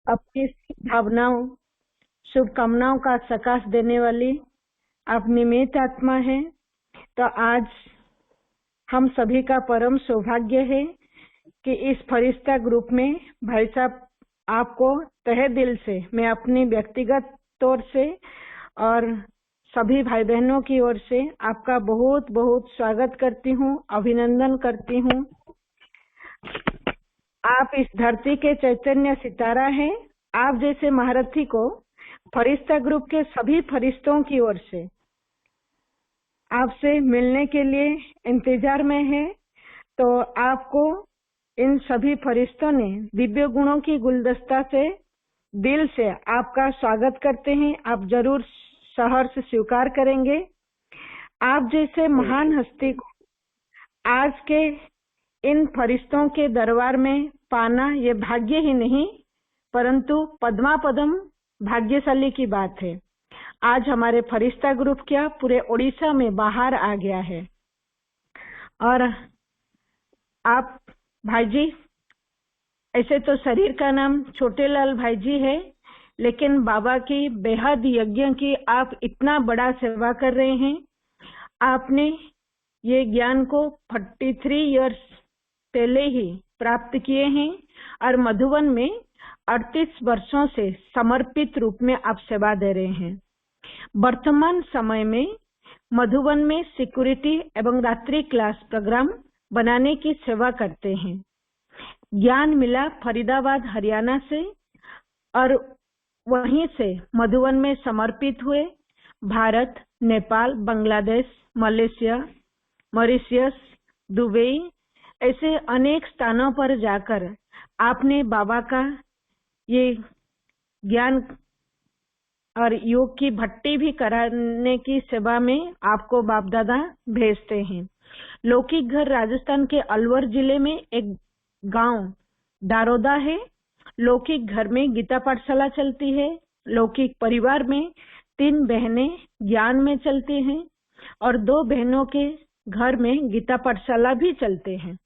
अपनी भावनाओं, शुभकामनाओं का सकाश देने वाली आप निमित्त आत्मा है। तो आज हम सभी का परम सौभाग्य है कि इस फरिश्ता ग्रुप में भाई साहब आपको तहे दिल से मैं अपनी व्यक्तिगत तौर से और सभी भाई बहनों की ओर से आपका बहुत बहुत स्वागत करती हूँ, अभिनंदन करती हूँ। आप इस धरती के चैतन्य सितारा हैं। आप जैसे महारथी को फरिश्ता ग्रुप के सभी फरिश्तों की ओर से आपसे मिलने के लिए इंतजार में है। तो आपको इन सभी फरिश्तों ने दिव्य गुणों की गुलदस्ता से दिल से आपका स्वागत करते हैं। आप जरूर सहर्ष स्वीकार करेंगे। आप जैसे महान हस्ती को आज के इन फरिश्तों के दरबार में पाना ये भाग्य ही नहीं परंतु पद्मापदम भाग्यशाली की बात है। आज हमारे फरिश्ता ग्रुप क्या पूरे ओडिशा में बाहर आ गया है। और आप भाई जी, ऐसे तो शरीर का नाम छोटेलाल भाई जी है, लेकिन बाबा की बेहद यज्ञ की आप इतना बड़ा सेवा कर रहे हैं। आपने ये ज्ञान को 43 इयर्स पहले ही प्राप्त किए हैं और मधुबन में 38 वर्षों से समर्पित रूप में आप सेवा दे रहे हैं। वर्तमान समय में मधुबन में सिक्योरिटी एवं रात्रि क्लास प्रोग्राम बनाने की सेवा करते हैं। ज्ञान मिला फरीदाबाद हरियाणा से और वहीं से मधुबन में समर्पित हुए। Bharat, Nepal, Bangladesh, Malaysia, Mauritius, Dubai ऐसे अनेक स्थानों पर जाकर आपने बाबा का ये ज्ञान और योग की भट्टी भी कराने की सेवा में आपको बाप दादा भेजते हैं। लौकिक घर राजस्थान के अलवर जिले में एक गांव दारोदा है। लौकिक घर में गीता पाठशाला चलती है। लौकिक परिवार में 3 बहनें ज्ञान में चलती हैं और 2 बहनों के घर में गीता पाठशाला भी चलते हैं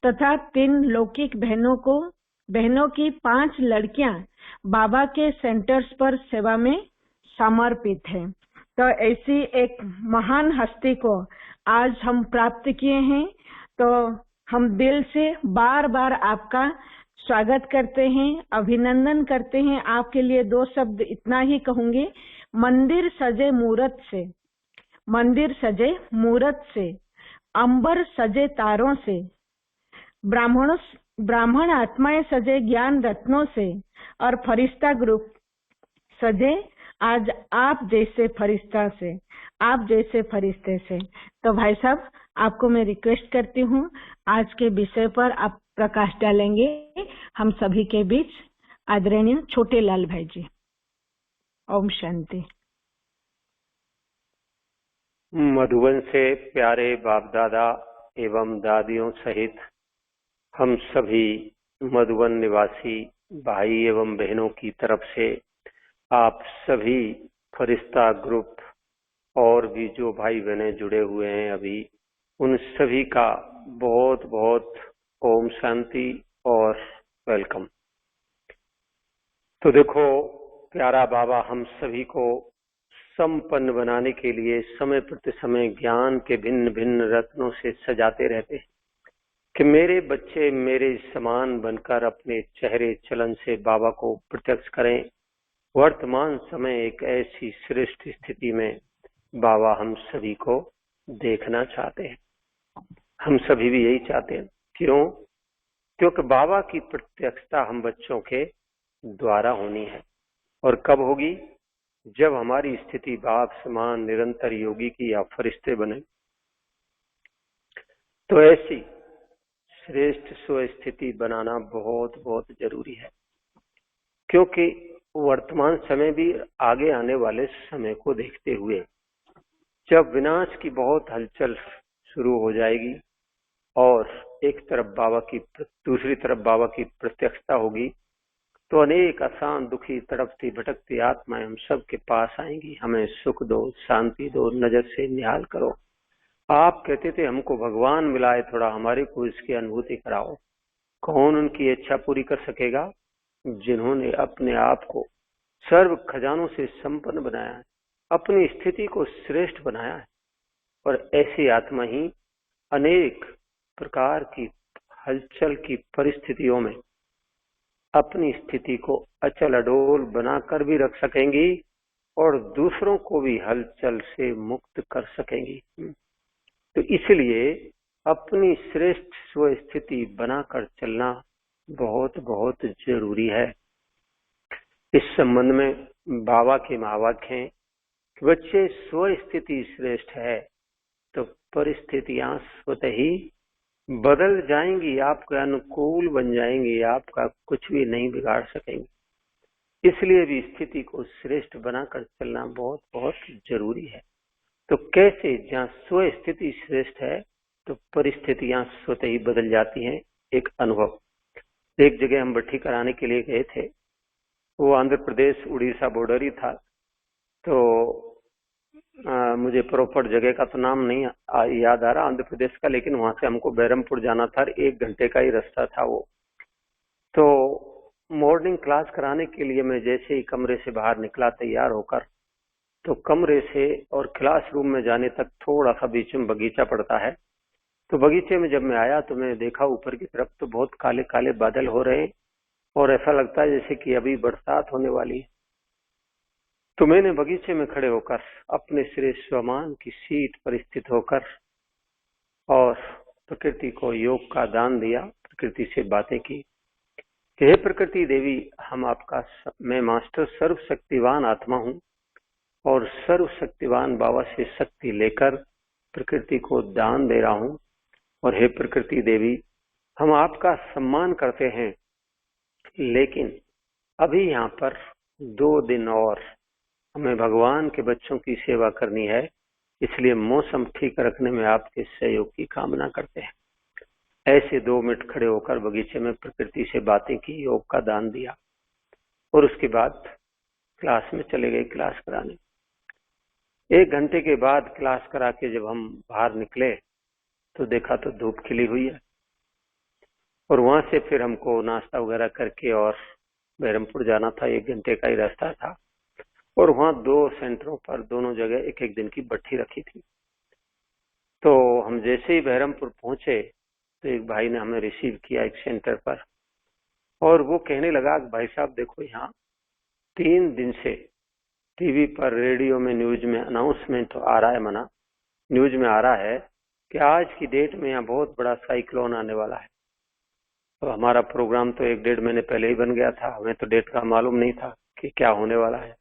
तथा 3 लौकिक बहनों की 5 लड़कियां बाबा के सेंटर्स पर सेवा में समर्पित हैं। तो ऐसी एक महान हस्ती को आज हम प्राप्त किए हैं। तो हम दिल से बार बार आपका स्वागत करते हैं, अभिनंदन करते हैं। आपके लिए 2 शब्द इतना ही कहूंगी। मंदिर सजे मूरत से, अंबर सजे तारों से, ब्राह्मण आत्माएं सजे ज्ञान रत्नों से और फरिश्ता ग्रुप सजे आज आप जैसे फरिश्ते से। तो भाई साहब, आपको मैं रिक्वेस्ट करती हूँ आज के विषय पर आप प्रकाश डालेंगे हम सभी के बीच। आदरणीय छोटेलाल भाई जी, ओम शांति। मधुबन से प्यारे बाप दादा एवं दादियों सहित हम सभी मधुबन निवासी भाई एवं बहनों की तरफ से आप सभी फरिश्ता ग्रुप और भी जो भाई बहनें जुड़े हुए हैं अभी, उन सभी का बहुत बहुत ओम शांति और वेलकम। तो देखो प्यारा बाबा हम सभी को संपन्न बनाने के लिए समय प्रति समय ज्ञान के भिन्न भिन्न रत्नों से सजाते रहते हैं कि मेरे बच्चे मेरे समान बनकर अपने चेहरे चलन से बाबा को प्रत्यक्ष करें। वर्तमान समय एक ऐसी श्रेष्ठ स्थिति में बाबा हम सभी को देखना चाहते हैं। हम सभी भी यही चाहते हैं। क्यों? क्योंकि बाबा की प्रत्यक्षता हम बच्चों के द्वारा होनी है। और कब होगी? जब हमारी स्थिति बाप समान निरंतर योगी की या फरिश्ते बने। तो ऐसी श्रेष्ठ स्वस्थिति बनाना बहुत बहुत जरूरी है, क्योंकि वर्तमान समय भी आगे आने वाले समय को देखते हुए जब विनाश की बहुत हलचल शुरू हो जाएगी और एक तरफ बाबा की दूसरी तरफ बाबा की प्रत्यक्षता होगी, तो अनेक आसान दुखी तड़पती भटकती आत्माएं हम सब के पास आएंगी। हमें सुख दो, शांति दो, नजर से निहाल करो। आप कहते थे हमको भगवान मिला है, थोड़ा हमारे को इसकी अनुभूति कराओ। कौन उनकी इच्छा पूरी कर सकेगा? जिन्होंने अपने आप को सर्व खजानों से संपन्न बनाया है, अपनी स्थिति को श्रेष्ठ बनाया है, और ऐसी आत्मा ही अनेक प्रकार की हलचल की परिस्थितियों में अपनी स्थिति को अचल अडोल बनाकर भी रख सकेंगी और दूसरों को भी हलचल से मुक्त कर सकेंगी। तो इसलिए अपनी श्रेष्ठ स्व स्थिति बनाकर चलना बहुत बहुत जरूरी है। इस संबंध में बाबा के महावाक्य हैं कि बच्चे स्व स्थिति श्रेष्ठ है तो परिस्थितियां स्वतः ही बदल जाएंगी, आपके अनुकूल बन जाएंगी, आपका कुछ भी नहीं बिगाड़ सकेंगे। इसलिए भी स्थिति को श्रेष्ठ बनाकर चलना बहुत बहुत जरूरी है। तो कैसे? जहाँ स्व स्थिति श्रेष्ठ है तो परिस्थितियां स्वतः ही बदल जाती हैं। एक अनुभव, एक जगह हम भट्ठी कराने के लिए गए थे, वो आंध्र प्रदेश उड़ीसा बॉर्डर ही था। तो मुझे प्रॉपर जगह का तो नाम नहीं याद आ रहा आंध्र प्रदेश का, लेकिन वहां से हमको बहरमपुर जाना था, 1 घंटे का ही रास्ता था वो। तो मॉर्निंग क्लास कराने के लिए मैं जैसे ही कमरे से बाहर निकला तैयार होकर, तो कमरे से और क्लासरूम में जाने तक थोड़ा सा बीच में बगीचा पड़ता है। तो बगीचे में जब मैं आया तो मैंने देखा ऊपर की तरफ तो बहुत काले काले बादल हो रहे हैं और ऐसा लगता है जैसे कि अभी बरसात होने वाली है। तो मैंने बगीचे में खड़े होकर अपने श्रेष्ठ स्वमान की सीट पर स्थित होकर और प्रकृति को योग का दान दिया, प्रकृति से बातें की कि हे प्रकृति देवी, मैं मास्टर सर्वशक्तिवान आत्मा हूँ और सर्वशक्तिवान बाबा से शक्ति लेकर प्रकृति को दान दे रहा हूँ। और हे प्रकृति देवी, हम आपका सम्मान करते हैं, लेकिन अभी यहाँ पर 2 दिन और हमें भगवान के बच्चों की सेवा करनी है, इसलिए मौसम ठीक रखने में आपके सहयोग की कामना करते हैं। ऐसे 2 मिनट खड़े होकर बगीचे में प्रकृति से बातें की, योग का दान दिया और उसके बाद क्लास में चले गए क्लास कराने। 1 घंटे के बाद क्लास करा के जब हम बाहर निकले तो देखा तो धूप खिली हुई है, और वहां से फिर हमको नाश्ता वगैरह करके और बहरमपुर जाना था, 1 घंटे का ही रास्ता था। और वहां 2 सेंटरों पर दोनों जगह 1-1 दिन की भट्ठी रखी थी। तो हम जैसे ही बहरमपुर पहुंचे तो एक भाई ने हमें रिसीव किया एक सेंटर पर, और वो कहने लगा भाई साहब देखो, यहाँ 3 दिन से टीवी पर, रेडियो में, न्यूज में अनाउंसमेंट आ रहा है, न्यूज में आ रहा है कि आज की डेट में यहाँ बहुत बड़ा साइक्लोन आने वाला है। तो हमारा प्रोग्राम तो 1-1.5 महीने पहले ही बन गया था, हमें तो डेट का मालूम नहीं था कि क्या होने वाला है।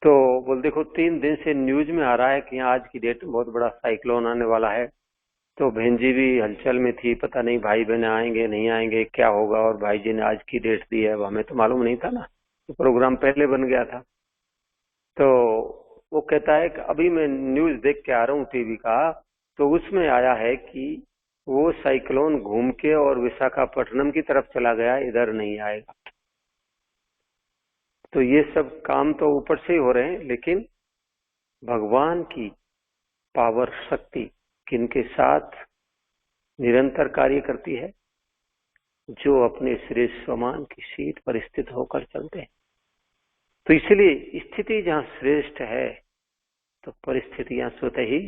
तो बोल देखो 3 दिन से न्यूज में आ रहा है कि आज की डेट में बहुत बड़ा साइक्लोन आने वाला है। तो बहन जी भी हलचल में थी, पता नहीं भाई बहन आएंगे नहीं आएंगे, क्या होगा, और भाई जी ने आज की डेट दी है, हमें तो मालूम नहीं था ना, तो प्रोग्राम पहले बन गया था। तो वो कहता है कि अभी मैं न्यूज देख के आ रहा हूँ टीवी का, तो उसमें आया है कि वो साइक्लोन घूम के और विशाखापट्टनम की तरफ चला गया, इधर नहीं आएगा। तो ये सब काम तो ऊपर से ही हो रहे हैं, लेकिन भगवान की पावर, शक्ति किनके साथ निरंतर कार्य करती है? जो अपने श्रेष्ठ स्वमान की सीट पर स्थित होकर चलते हैं। तो इसलिए स्थिति जहाँ श्रेष्ठ है तो परिस्थितियां स्वतः ही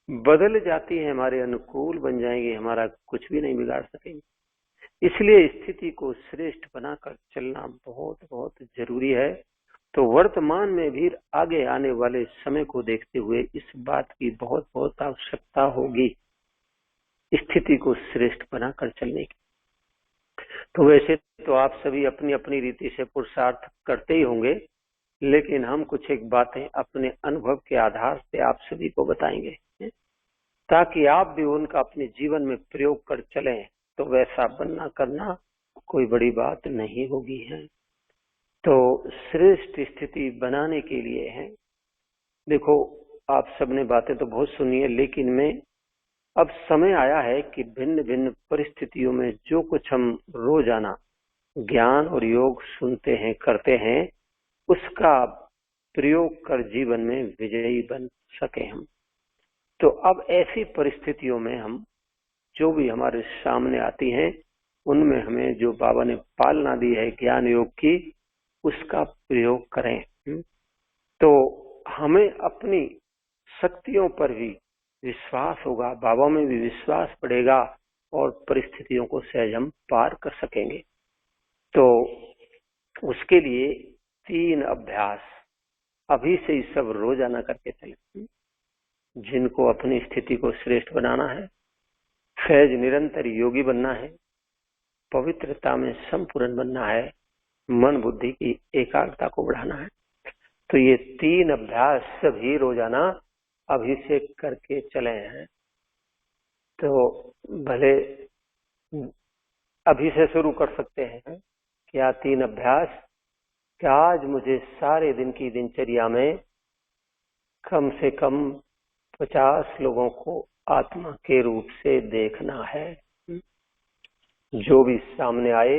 बदल जाती है, हमारे अनुकूल बन जाएंगे, हमारा कुछ भी नहीं बिगाड़ सकेंगे। इसलिए स्थिति को श्रेष्ठ बनाकर चलना बहुत बहुत जरूरी है। तो वर्तमान में भी आगे आने वाले समय को देखते हुए इस बात की बहुत बहुत आवश्यकता होगी, स्थिति को श्रेष्ठ बनाकर चलने की। तो वैसे तो आप सभी अपनी अपनी रीति से पुरुषार्थ करते ही होंगे, लेकिन हम कुछ एक बातें अपने अनुभव के आधार से आप सभी को बताएंगे, ताकि आप भी उनका अपने जीवन में प्रयोग कर चलें, तो वैसा बनना करना कोई बड़ी बात नहीं होगी है। तो श्रेष्ठ स्थिति बनाने के लिए है, देखो आप सबने बातें तो बहुत सुनी है, लेकिन मैं अब समय आया है कि भिन्न भिन्न परिस्थितियों में जो कुछ हम रोजाना ज्ञान और योग सुनते हैं, करते हैं, उसका प्रयोग कर जीवन में विजयी बन सके हम। तो अब ऐसी परिस्थितियों में हम जो भी हमारे सामने आती हैं, उनमें हमें जो बाबा ने पालना दी है ज्ञान योग की, उसका प्रयोग करें। तो हमें अपनी शक्तियों पर भी विश्वास होगा, बाबा में भी विश्वास बढ़ेगा और परिस्थितियों को सहज हम पार कर सकेंगे। तो उसके लिए 3 अभ्यास अभी से ही सब रोजाना करके चले। जिनको अपनी स्थिति को श्रेष्ठ बनाना है, सहज निरंतर योगी बनना है, पवित्रता में संपूर्ण बनना है, मन बुद्धि की एकाग्रता को बढ़ाना है, तो ये 3 अभ्यास सभी रोजाना अभी से करके चले हैं। तो भले अभी से शुरू कर सकते हैं। क्या 3 अभ्यास? कि आज मुझे सारे दिन की दिनचर्या में कम से कम 50 लोगों को आत्मा के रूप से देखना है। जो भी सामने आए,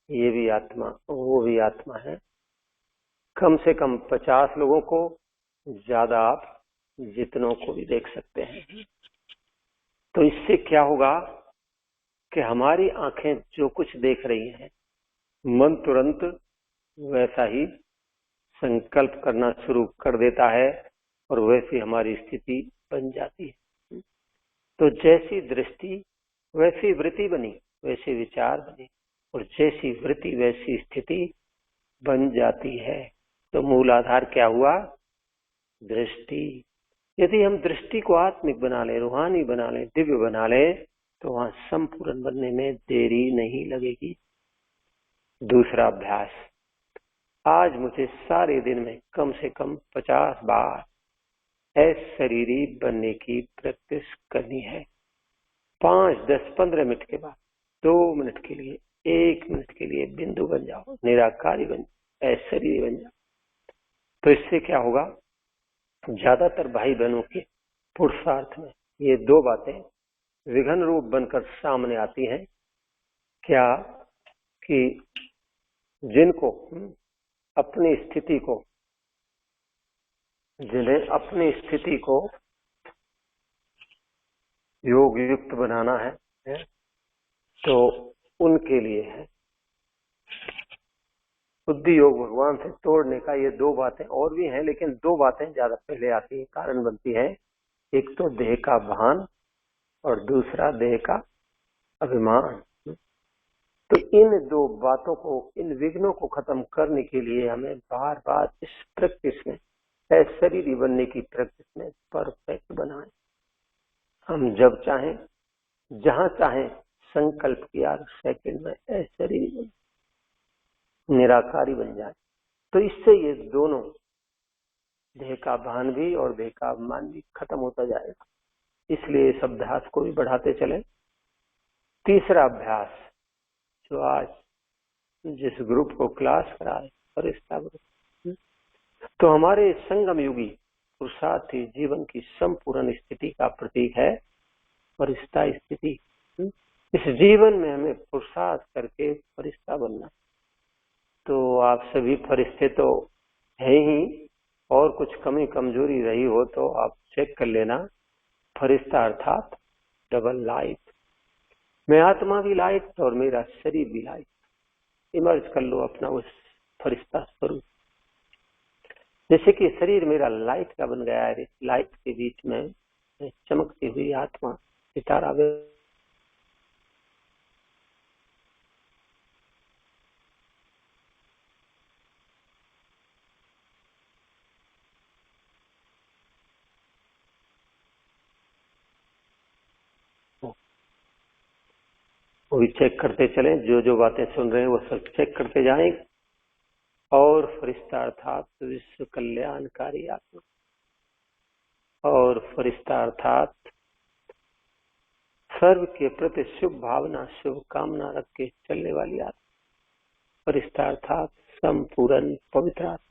ये भी आत्मा, वो भी आत्मा है। कम से कम 50 लोगों को, ज्यादा आप जितनों को भी देख सकते हैं। तो इससे क्या होगा कि हमारी आंखें जो कुछ देख रही हैं, मन तुरंत वैसा ही संकल्प करना शुरू कर देता है और वैसी हमारी स्थिति बन जाती है। तो जैसी दृष्टि वैसी वृत्ति बनी, वैसे विचार बने, और जैसी वृत्ति वैसी स्थिति बन जाती है। तो मूल आधार क्या हुआ? दृष्टि। यदि हम दृष्टि को आत्मिक बना लें, रूहानी बना लें, दिव्य बना लें, तो वहां संपूर्ण बनने में देरी नहीं लगेगी। दूसरा अभ्यास, आज मुझे सारे दिन में कम से कम 50 बार अशरीरी बनने की प्रैक्टिस करनी है। 5, 10, 15 मिनट के बाद 2 मिनट के लिए, 1 मिनट के लिए बिंदु बन जाओ, निराकारी बन जाओ, अशरीरी बन जाओ। तो इससे क्या होगा? ज्यादातर भाई बहनों के पुरुषार्थ में ये 2 बातें विघन रूप बनकर सामने आती हैं। क्या? कि जिनको अपनी स्थिति को, जिन्हें अपनी स्थिति को योग युक्त बनाना है, तो उनके लिए है बुद्धि योग भगवान से तोड़ने का। ये 2 बातें और भी हैं, लेकिन 2 बातें ज्यादा पहले आती है, कारण बनती है। एक तो देह का भान और दूसरा देह का अभिमान। तो इन 2 बातों को, इन विघ्नों को खत्म करने के लिए हमें बार बार इस प्रैक्टिस में, अशरीरी बनने की प्रैक्टिस में परफेक्ट बनाएं। हम जब चाहें, जहां चाहें संकल्प किया, सेकंड में अशरीरी बन, निराकारी बन जाए। तो इससे ये दोनों, देह का भान भी और देह का अभिमान भी खत्म होता जाएगा। इसलिए इस अभ्यास को भी बढ़ाते चले। तीसरा अभ्यास, जो आज जिस ग्रुप को क्लास कराए, फरिश्ता ग्रुप, तो हमारे संगम युगी पुरुषार्थी जीवन की संपूर्ण स्थिति का प्रतीक है फरिश्ता स्थिति। इस जीवन में हमें पुरुषार्थ करके फरिश्ता बनना। तो आप सभी फरिश्ते तो है ही, और कुछ कमी कमजोरी रही हो तो आप चेक कर लेना। फरिश्ता अर्थात डबल लाइट। मैं आत्मा भी लाइट और मेरा शरीर भी लाइट। इमर्ज कर लो अपना उस फरिश्ता स्वरूप। जैसे कि शरीर मेरा लाइट का बन गया है, लाइट के बीच में चमकती हुई आत्मा सितारा वो भी चेक करते चलें। जो जो बातें सुन रहे हैं वो सब चेक करते जाएं। और फरिश्ता अर्थात विश्व कल्याणकारी आत्मा, और फरिश्ता अर्थात सर्व के प्रति शुभ भावना, शुभ कामना रख के चलने वाली आत्मा। फरिश्ता अर्थात संपूर्ण पवित्र आत्मा।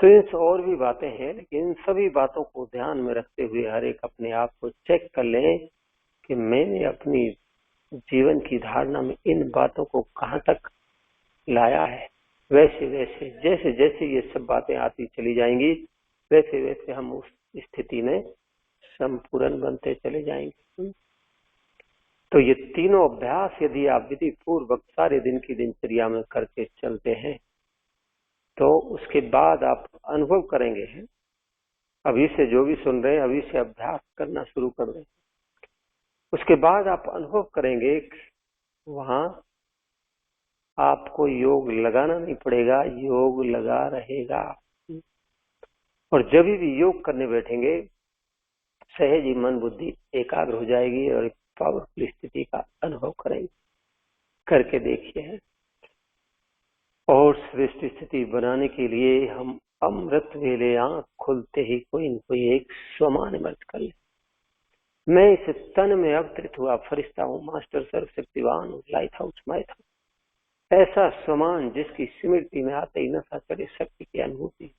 तो ये और भी बातें हैं, लेकिन इन सभी बातों को ध्यान में रखते हुए हर एक अपने आप को चेक कर लें कि मैंने अपनी जीवन की धारणा में इन बातों को कहाँ तक लाया है। वैसे वैसे जैसे जैसे ये सब बातें आती चली जाएंगी, वैसे वैसे हम उस स्थिति में संपूर्ण बनते चले जाएंगे। तो ये तीनों अभ्यास यदि आप विधि पूर्वक सारे दिन की दिनचर्या में करके चलते हैं तो उसके बाद आप अनुभव करेंगे। अभी से जो भी सुन रहे हैं अभी से अभ्यास करना शुरू कर दें। उसके बाद आप अनुभव करेंगे वहां आपको योग लगाना नहीं पड़ेगा, योग लगा रहेगा। और जब भी योग करने बैठेंगे सहज ही मन बुद्धि एकाग्र हो जाएगी और एक पावरफुल स्थिति का अनुभव करेंगे। करके देखिए। और श्रेष्ठ स्थिति बनाने के लिए हम अमृत वेले आंख खुलते ही कोई न कोई एक स्वमान इमर्ज कर ले। मैं इस तन में अवतरित हुआ फरिश्ता हूँ, मास्टर सर्वशक्तिवान हूँ, लाइट हाउस माइट हाउस। ऐसा स्वमान जिसकी स्मृति में आते ही नशा चढ़े शक्ति की अनुभूति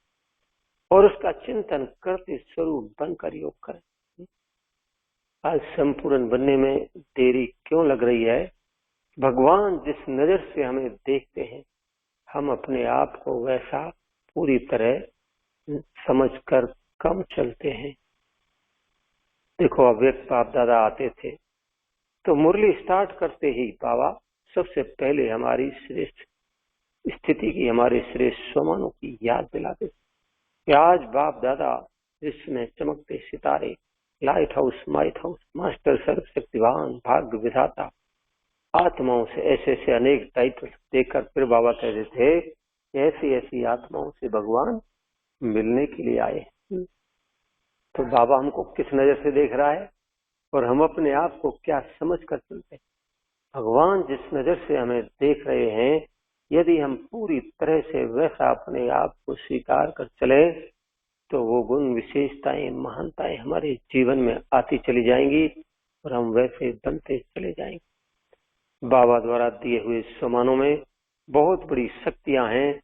और उसका चिंतन करते स्वरूप बनकर योग करें। आज संपूर्ण बनने में देरी क्यों लग रही है? भगवान जिस नजर से हमें देखते हैं हम अपने आप को वैसा पूरी तरह समझकर कम चलते हैं। देखो अव्यक्त बाप दादा आते थे तो मुरली स्टार्ट करते ही बाबा सबसे पहले हमारी श्रेष्ठ स्थिति की, हमारे श्रेष्ठ स्वमानों की याद दिलाते थे। आज बाप दादा जिसमें चमकते सितारे, light house might house, master सर्वशक्तिवान, भाग्य विधाता, आत्माओं से ऐसे ऐसे अनेक टाइटल देकर फिर बाबा कहते थे ऐसी ऐसी आत्माओं से भगवान मिलने के लिए आए। तो बाबा हमको किस नजर से देख रहा है और हम अपने आप को क्या समझ कर चलते हैं? भगवान जिस नजर से हमें देख रहे हैं यदि हम पूरी तरह से वैसा अपने आप को स्वीकार कर चले तो वो गुण विशेषताएं महानताएं हमारे जीवन में आती चली जाएंगी और हम वैसे बनते चले जाएंगे। बाबा द्वारा दिए हुए स्वमानों में बहुत बड़ी शक्तियां हैं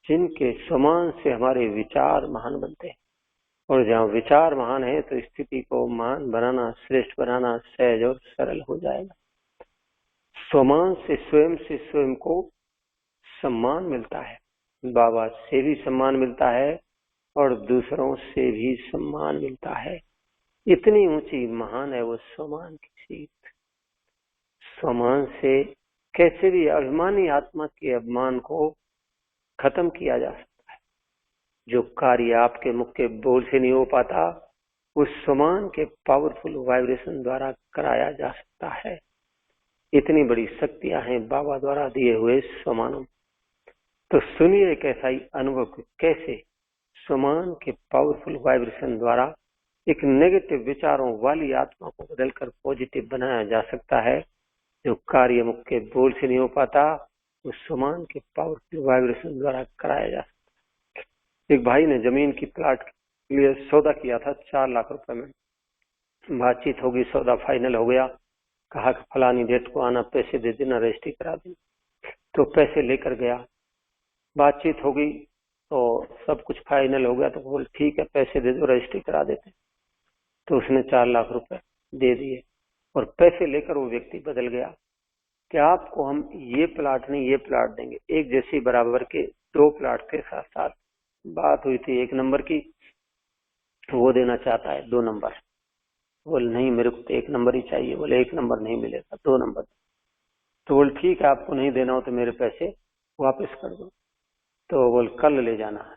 जिनके स्वमान से हमारे विचार महान बनते हैं और जहाँ विचार महान है तो स्थिति को महान बनाना, श्रेष्ठ बनाना सहज और सरल हो जाएगा। स्वमान से स्वयं को सम्मान मिलता है, बाबा से भी सम्मान मिलता है और दूसरों से भी सम्मान मिलता है। इतनी ऊंची महान है वो स्वमान की सीट। स्वमान से कैसे भी अभिमानी आत्मा के अभिमान को खत्म किया जा सकता है। जो कार्य आपके मुख के बोल से नहीं हो पाता उस स्वमान के पावरफुल वाइब्रेशन द्वारा कराया जा सकता है। इतनी बड़ी शक्तियां हैं बाबा द्वारा दिए हुए स्वमानों। तो सुनिए एक ऐसा ही अनुभव कैसे स्वमान के पावरफुल वाइब्रेशन द्वारा एक नेगेटिव विचारों वाली आत्मा को बदलकर पॉजिटिव बनाया जा सकता है। जो कार्य मुख के बोल से नहीं हो पाता उस स्वमान के पावरफुल वाइब्रेशन द्वारा कराया जा सकता है। एक भाई ने जमीन की प्लाट के लिए सौदा किया था 4 लाख रुपए में। बातचीत होगी, सौदा फाइनल हो गया। कहा कि फलानी डेट को आना, पैसे दे देना, रजिस्ट्री करा देना। तो पैसे लेकर गया, बातचीत होगी तो सब कुछ फाइनल हो गया। तो बोल ठीक है पैसे दे दो, रजिस्ट्री करा देते। तो उसने 4 लाख रुपए दे दिए और पैसे लेकर वो व्यक्ति बदल गया कि आपको हम ये प्लाट नहीं ये प्लाट देंगे। एक जैसी बराबर के 2 प्लाट थे साथ साथ। बात हुई थी 1 नंबर की, वो देना चाहता है 2 नंबर। बोल नहीं मेरे को तो 1 नंबर ही चाहिए। बोले 1 नंबर नहीं मिलेगा, 2 नंबर। तो बोल ठीक है आपको नहीं देना हो तो मेरे पैसे वापस कर दो। तो बोल कल ले जाना है।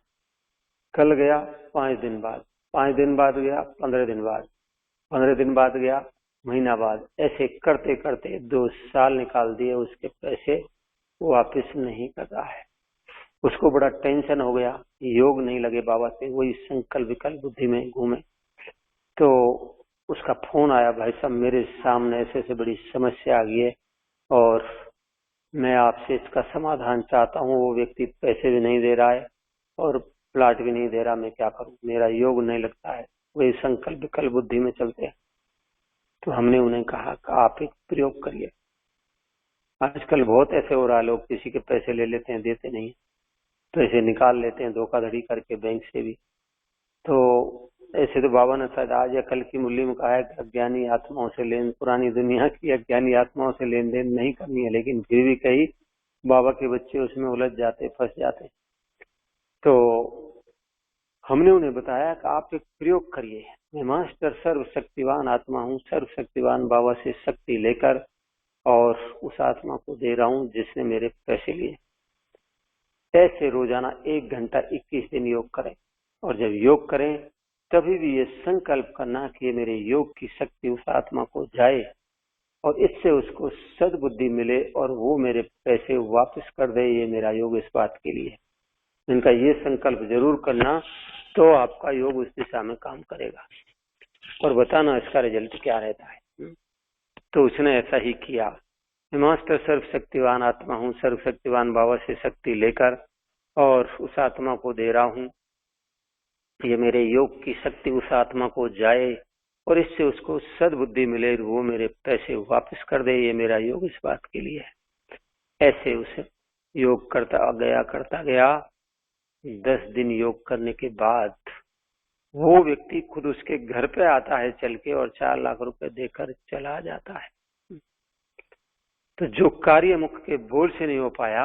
कल गया, 5 दिन बाद, 5 दिन बाद गया, 15 दिन बाद, 15 दिन बाद गया, महीना बाद। ऐसे करते करते 2 साल निकाल दिए, उसके पैसे वापस नहीं कर रहा है। उसको बड़ा टेंशन हो गया, योग नहीं लगे बाबा से, वही संकल्प विकल्प बुद्धि में घूमे। तो उसका फोन आया, भाई साहब मेरे सामने ऐसे ऐसे बड़ी समस्या आ गई है और मैं आपसे इसका समाधान चाहता हूँ। वो व्यक्ति पैसे भी नहीं दे रहा है और प्लाट भी नहीं दे रहा, मैं क्या करूँ, मेरा योग नहीं लगता है। वही संकल्प विकल्प बुद्धि में चलते हैं। तो हमने उन्हें कहा कि आप एक प्रयोग करिए। आजकल बहुत ऐसे हो रहा है, लोग किसी के पैसे ले लेते हैं, देते नहीं, पैसे निकाल लेते हैं धोखाधड़ी करके बैंक से भी। तो ऐसे तो बाबा ने शायद आज या कल की मुरली में कहा है कि अज्ञानी आत्माओं से लेन, पुरानी दुनिया की अज्ञानी आत्माओं से लेन देन नहीं करनी है, लेकिन फिर भी कई बाबा के बच्चे उसमें उलझ जाते, फंस जाते। तो हमने उन्हें बताया कि आप एक प्रयोग करिए। मैं मास्टर सर्वशक्तिवान आत्मा हूँ, सर्वशक्तिवान बाबा से शक्ति लेकर और उस आत्मा को दे रहा हूं जिसने मेरे पैसे लिए। ऐसे रोजाना 1 घंटा 21 दिन योग करें, और जब योग करें कभी भी ये संकल्प करना कि ये मेरे योग की शक्ति उस आत्मा को जाए और इससे उसको सद्बुद्धि मिले और वो मेरे पैसे वापस कर दे। ये मेरा योग इस बात के लिए है। इनका ये संकल्प जरूर करना, तो आपका योग उस दिशा में काम करेगा, और बताना इसका रिजल्ट क्या रहता है। तो उसने ऐसा ही किया। मैं मास्टर सर्वशक्तिवान आत्मा हूँ, सर्वशक्तिवान बाबा से शक्ति लेकर और उस आत्मा को दे रहा हूँ। ये मेरे योग की शक्ति उस आत्मा को जाए और इससे उसको सद्बुद्धि मिले, वो मेरे पैसे वापस कर दे। ये मेरा योग इस बात के लिए है। ऐसे उसे योग करता गया। 10 दिन योग करने के बाद वो व्यक्ति खुद उसके घर पे आता है चल के, और 4 लाख रुपए देकर चला जाता है। तो जो कार्य मुख के बोल से नहीं हो पाया,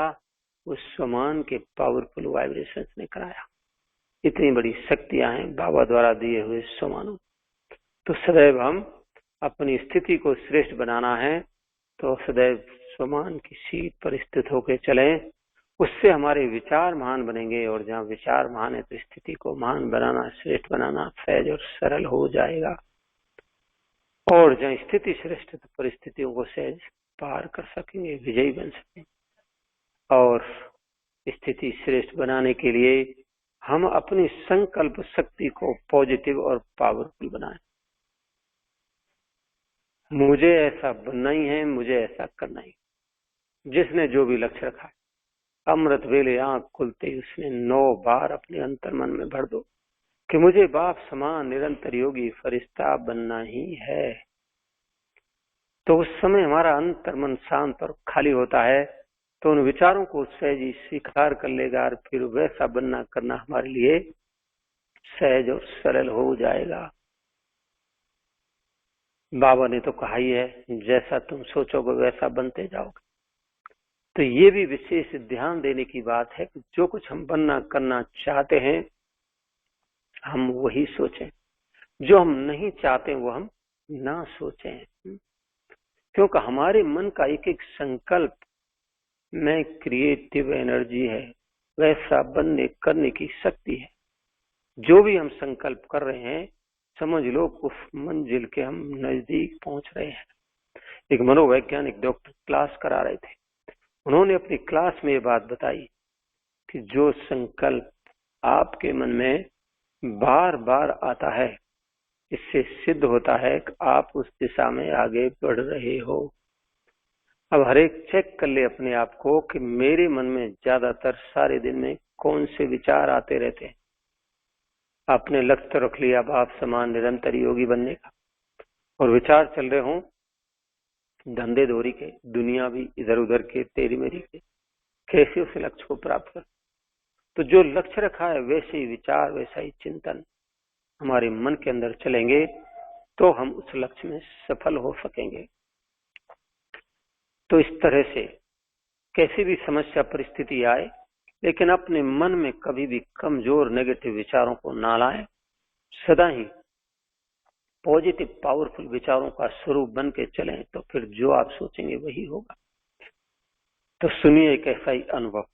उस स्वमान के पावरफुल वाइब्रेशंस ने कराया। इतनी बड़ी शक्तियां हैं बाबा द्वारा दिए हुए स्वमानों। तो सदैव हम अपनी स्थिति को श्रेष्ठ बनाना है, तो सदैव स्वमान की सीट पर स्थित होकर चलें। उससे हमारे विचार महान बनेंगे, और जहाँ विचार महान है तो स्थिति को महान बनाना, श्रेष्ठ बनाना सहज और सरल हो जाएगा। और जहाँ स्थिति श्रेष्ठ है तो परिस्थितियों को सहज पार कर सकेंगे, विजयी बन सकेंगे। और स्थिति श्रेष्ठ बनाने के लिए हम अपनी संकल्प शक्ति को पॉजिटिव और पावरफुल बनाएं। मुझे ऐसा बनना ही है, मुझे ऐसा करना ही। जिसने जो भी लक्ष्य रखा है, अमृत वेले आंख खुलते ही उसने 9 बार अपने अंतर मन में भर दो कि मुझे बाप समान निरंतर योगी फरिश्ता बनना ही है। तो उस समय हमारा अंतर मन शांत और खाली होता है, तो उन विचारों को सहज ही स्वीकार कर लेगा, और फिर वैसा बनना करना हमारे लिए सहज और सरल हो जाएगा। बाबा ने तो कहा ही है, जैसा तुम सोचोगे वैसा बनते जाओगे। तो ये भी विशेष ध्यान देने की बात है कि जो कुछ हम बनना करना चाहते हैं हम वही सोचें, जो हम नहीं चाहते वो हम ना सोचें। क्योंकि हमारे मन का एक एक संकल्प में क्रिएटिव एनर्जी है, वैसा बनने करने की शक्ति है। जो भी हम संकल्प कर रहे हैं, समझ लो उस मंजिल के हम नजदीक पहुंच रहे हैं। एक मनोवैज्ञानिक डॉक्टर क्लास करा रहे थे। उन्होंने अपनी क्लास में ये बात बताई कि जो संकल्प आपके मन में बार बार आता है, इससे सिद्ध होता है कि आप उस दिशा में आगे बढ़ रहे हो। अब हर एक चेक कर ले अपने आप को कि मेरे मन में ज्यादातर सारे दिन में कौन से विचार आते रहते हैं। आपने लक्ष्य तो रख लिया बाप समान निरंतर योगी बनने का, और विचार चल रहे हों धंधे धोरी के, दुनिया भी इधर उधर के, तेरी मेरी के, कैसे उस लक्ष्य को प्राप्त कर। तो जो लक्ष्य रखा है वैसे ही विचार, वैसा ही चिंतन हमारे मन के अंदर चलेंगे, तो हम उस लक्ष्य में सफल हो सकेंगे। तो इस तरह से कैसी भी समस्या परिस्थिति आए, लेकिन अपने मन में कभी भी कमजोर नेगेटिव विचारों को ना लाएं। सदा ही पॉजिटिव पावरफुल विचारों का स्वरूप बन के चलें, तो फिर जो आप सोचेंगे वही होगा। तो सुनिए एक ऐसा ही अनुभव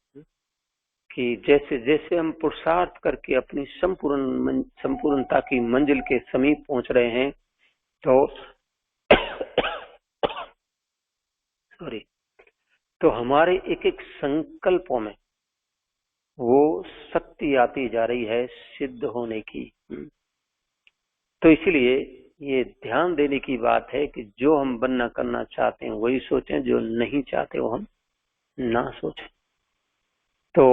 कि जैसे जैसे हम पुरुषार्थ करके अपनी संपूर्णता की मंजिल के समीप पहुंच रहे हैं, तो तो हमारे एक एक संकल्पों में वो शक्ति आती जा रही है सिद्ध होने की। तो इसलिए ये ध्यान देने की बात है कि जो हम बनना करना चाहते हैं वही सोचें, जो नहीं चाहते वो हम ना सोचें। तो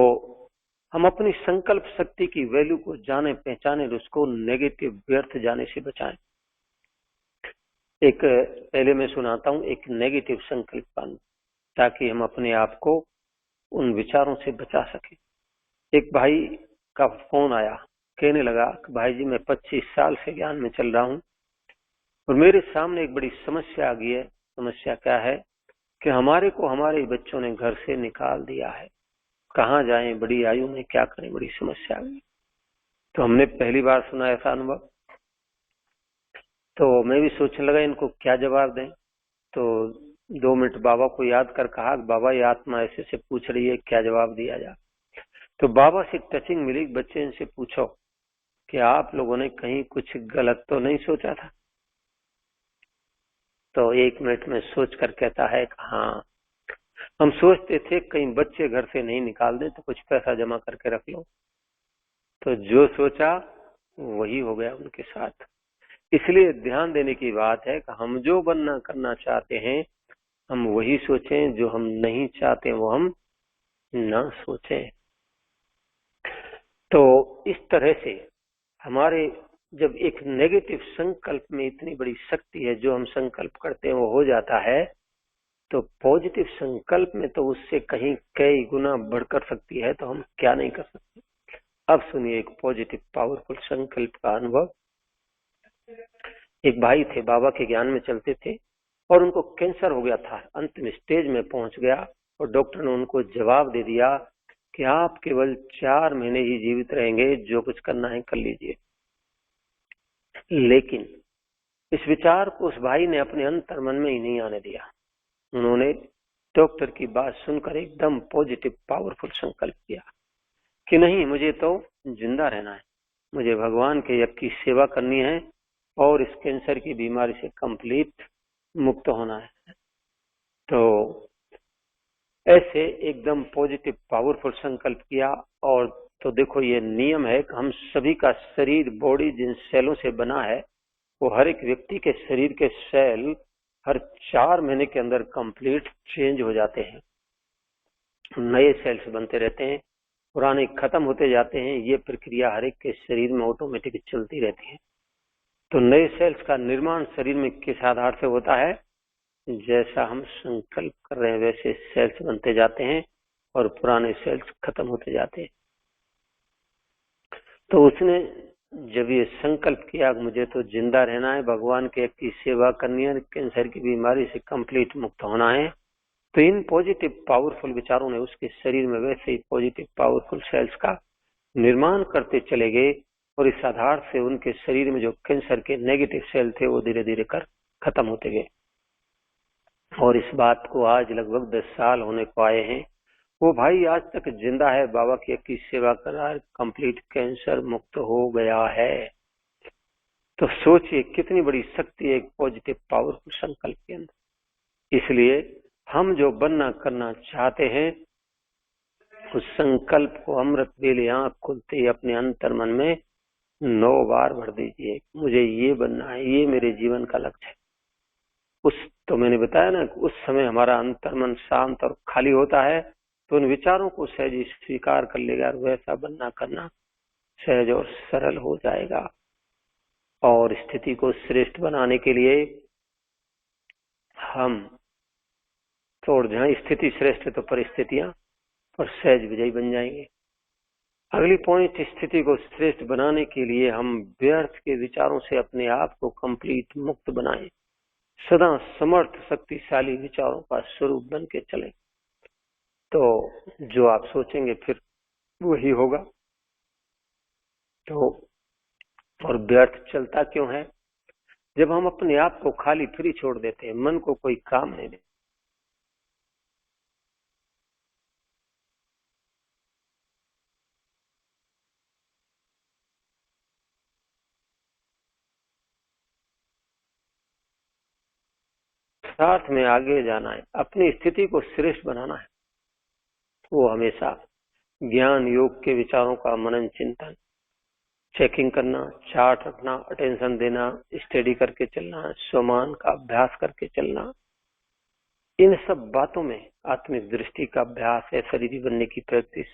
हम अपनी संकल्प शक्ति की वैल्यू को जाने पहचाने, उसको नेगेटिव व्यर्थ जाने से बचाएं। एक पहले मैं सुनाता हूं एक नेगेटिव संकल्प, ताकि हम अपने आप को उन विचारों से बचा सके। एक भाई का फोन आया, कहने लगा कि भाई जी मैं 25 साल से ज्ञान में चल रहा हूं और मेरे सामने एक बड़ी समस्या आ गई है। समस्या क्या है कि हमारे को हमारे बच्चों ने घर से निकाल दिया है, कहाँ जाएं, बड़ी आयु में क्या करें, बड़ी समस्या आ गई। तो हमने पहली बार सुना ऐसा अनुभव, तो मैं भी सोचने लगा इनको क्या जवाब दें। तो 2 मिनट बाबा को याद कर कहा, बाबा ये आत्मा ऐसे से पूछ रही है, क्या जवाब दिया जाए। तो बाबा से टचिंग मिली, बच्चे इनसे पूछो कि आप लोगों ने कहीं कुछ गलत तो नहीं सोचा था। तो 1 मिनट में सोच कर कहता है कि हाँ, हम सोचते थे कहीं बच्चे घर से नहीं निकाल दे तो कुछ पैसा जमा करके रख लो। तो जो सोचा वही हो गया उनके साथ। इसलिए ध्यान देने की बात है कि हम जो बनना करना चाहते हैं हम वही सोचें, जो हम नहीं चाहते वो हम ना सोचें। तो इस तरह से हमारे जब एक नेगेटिव संकल्प में इतनी बड़ी शक्ति है, जो हम संकल्प करते हैं वो हो जाता है, तो पॉजिटिव संकल्प में तो उससे कहीं कई गुना बढ़कर सकती है, तो हम क्या नहीं कर सकते। अब सुनिए एक पॉजिटिव पावरफुल संकल्प का अनुभव। एक भाई थे, बाबा के ज्ञान में चलते थे और उनको कैंसर हो गया था, अंतिम स्टेज में पहुंच गया और डॉक्टर ने उनको जवाब दे दिया कि आप केवल 4 महीने ही जीवित रहेंगे, जो कुछ करना है कर लीजिए। लेकिन इस विचार को उस भाई ने अपने अंतर मन में ही नहीं आने दिया। उन्होंने डॉक्टर की बात सुनकर एकदम पॉजिटिव पावरफुल संकल्प किया कि नहीं, मुझे तो जिंदा रहना है, मुझे भगवान के यज्ञ की सेवा करनी है और इस कैंसर की बीमारी से कंप्लीट मुक्त होना है। तो ऐसे एकदम पॉजिटिव पावरफुल संकल्प किया। और तो देखो ये नियम है कि हम सभी का शरीर, बॉडी जिन सेलों से बना है, वो हर एक व्यक्ति के शरीर के सेल हर 4 महीने के अंदर कंप्लीट चेंज हो जाते हैं, नए सेल्स बनते रहते हैं, पुराने खत्म होते जाते हैं। ये प्रक्रिया हर एक के शरीर में ऑटोमेटिक चलती रहती है। तो नए सेल्स का निर्माण शरीर में किस आधार से होता है? जैसा हम संकल्प कर रहे हैं वैसे सेल्स बनते जाते हैं और पुराने सेल्स खत्म होते जाते हैं। तो उसने जब ये संकल्प किया मुझे तो जिंदा रहना है, भगवान के की सेवा करनी है, कैंसर की बीमारी से कंप्लीट मुक्त होना है, तो इन पॉजिटिव पावरफुल विचारों ने उसके शरीर में वैसे ही पॉजिटिव पावरफुल सेल्स का निर्माण करते चले गए और इस आधार से उनके शरीर में जो कैंसर के नेगेटिव सेल थे वो धीरे धीरे कर खत्म होते गए। और इस बात को आज लगभग 10 साल होने को आए हैं। वो भाई आज तक जिंदा है, बाबा की सेवा कर रहा है, कंप्लीट कैंसर मुक्त हो गया है। तो सोचिए कितनी बड़ी शक्ति है एक पॉजिटिव पावरफुल संकल्प के अंदर। इसलिए हम जो बनना करना चाहते हैं उस संकल्प को अमृत वेले आंख खुलते ही अपने अंतर मन में 9 बार भर दीजिए, मुझे ये बनना है, ये मेरे जीवन का लक्ष्य है। तो मैंने बताया ना, उस समय हमारा अंतर मन शांत और खाली होता है, तो उन विचारों को सहज स्वीकार कर लेगा और वैसा बनना करना सहज और सरल हो जाएगा। और स्थिति को श्रेष्ठ बनाने के लिए हम तो जहाँ स्थिति श्रेष्ठ है तो परिस्थितियां और सहज विजयी बन जाएंगे। अगली पॉइंट, स्थिति को श्रेष्ठ बनाने के लिए हम व्यर्थ के विचारों से अपने आप को कंप्लीट मुक्त बनाएं, सदा समर्थ शक्तिशाली विचारों का स्वरूप बन के चलें। तो जो आप सोचेंगे फिर वही होगा। तो और व्यर्थ चलता क्यों है? जब हम अपने आप को खाली फ्री छोड़ देते हैं, मन को कोई काम नहीं देते, साथ में आगे जाना है, अपनी स्थिति को श्रेष्ठ बनाना है, वो हमेशा ज्ञान योग के विचारों का मनन चिंतन, चेकिंग करना, चार्ट रखना, अटेंशन देना, स्टडी करके चलना, स्वमान का अभ्यास करके चलना, इन सब बातों में आत्मिक दृष्टि का अभ्यास है, शरीरी बनने की प्रैक्टिस,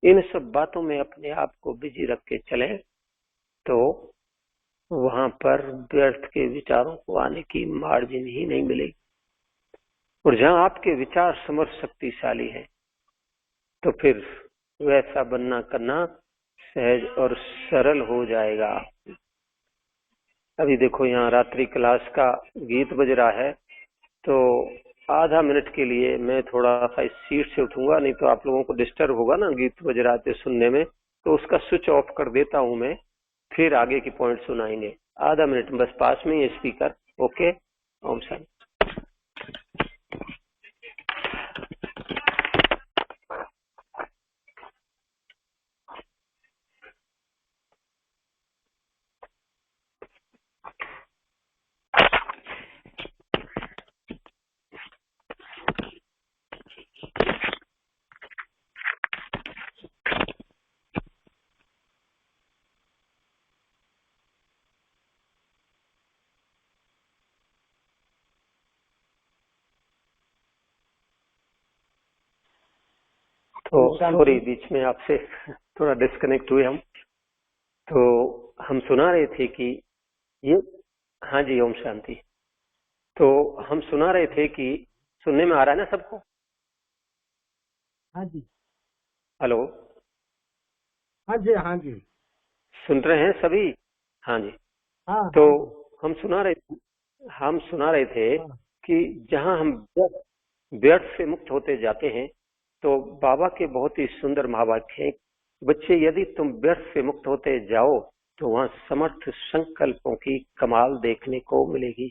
इन सब बातों में अपने आप को बिजी रख के चले तो वहां पर व्यर्थ के विचारों को आने की मार्जिन ही नहीं मिलेगी। और जहां आपके विचार समर्थ शक्तिशाली है तो फिर वैसा बनना करना सहज और सरल हो जाएगा। अभी देखो यहाँ रात्रि क्लास का गीत बज रहा है, तो आधा मिनट के लिए मैं थोड़ा सा इस सीट से उठूंगा, नहीं तो आप लोगों को डिस्टर्ब होगा ना गीत बज रहा है सुनने में, तो उसका स्विच ऑफ कर देता हूं मैं, फिर आगे की पॉइंट सुनाएंगे। आधा मिनट बस, पास में ही स्पीकर। ओके, ओम शांति। तो सॉरी, बीच में आपसे थोड़ा डिस्कनेक्ट हुए हम। तो हम सुना रहे थे कि ये, हाँ जी, ओम शांति। तो हम सुना रहे थे कि, सुनने में आ रहा है ना सबको? हाँ जी, हेलो, हाँ जी, हाँ जी, सुन रहे हैं सभी? हाँ जी। हाँ तो हाँ हम सुना रहे थे हाँ, कि जहां हम व्यर्थ से मुक्त होते जाते हैं, तो बाबा के बहुत ही सुंदर महावाक्य हैं, बच्चे यदि तुम व्यर्थ से मुक्त होते जाओ तो वहां समर्थ संकल्पों की कमाल देखने को मिलेगी।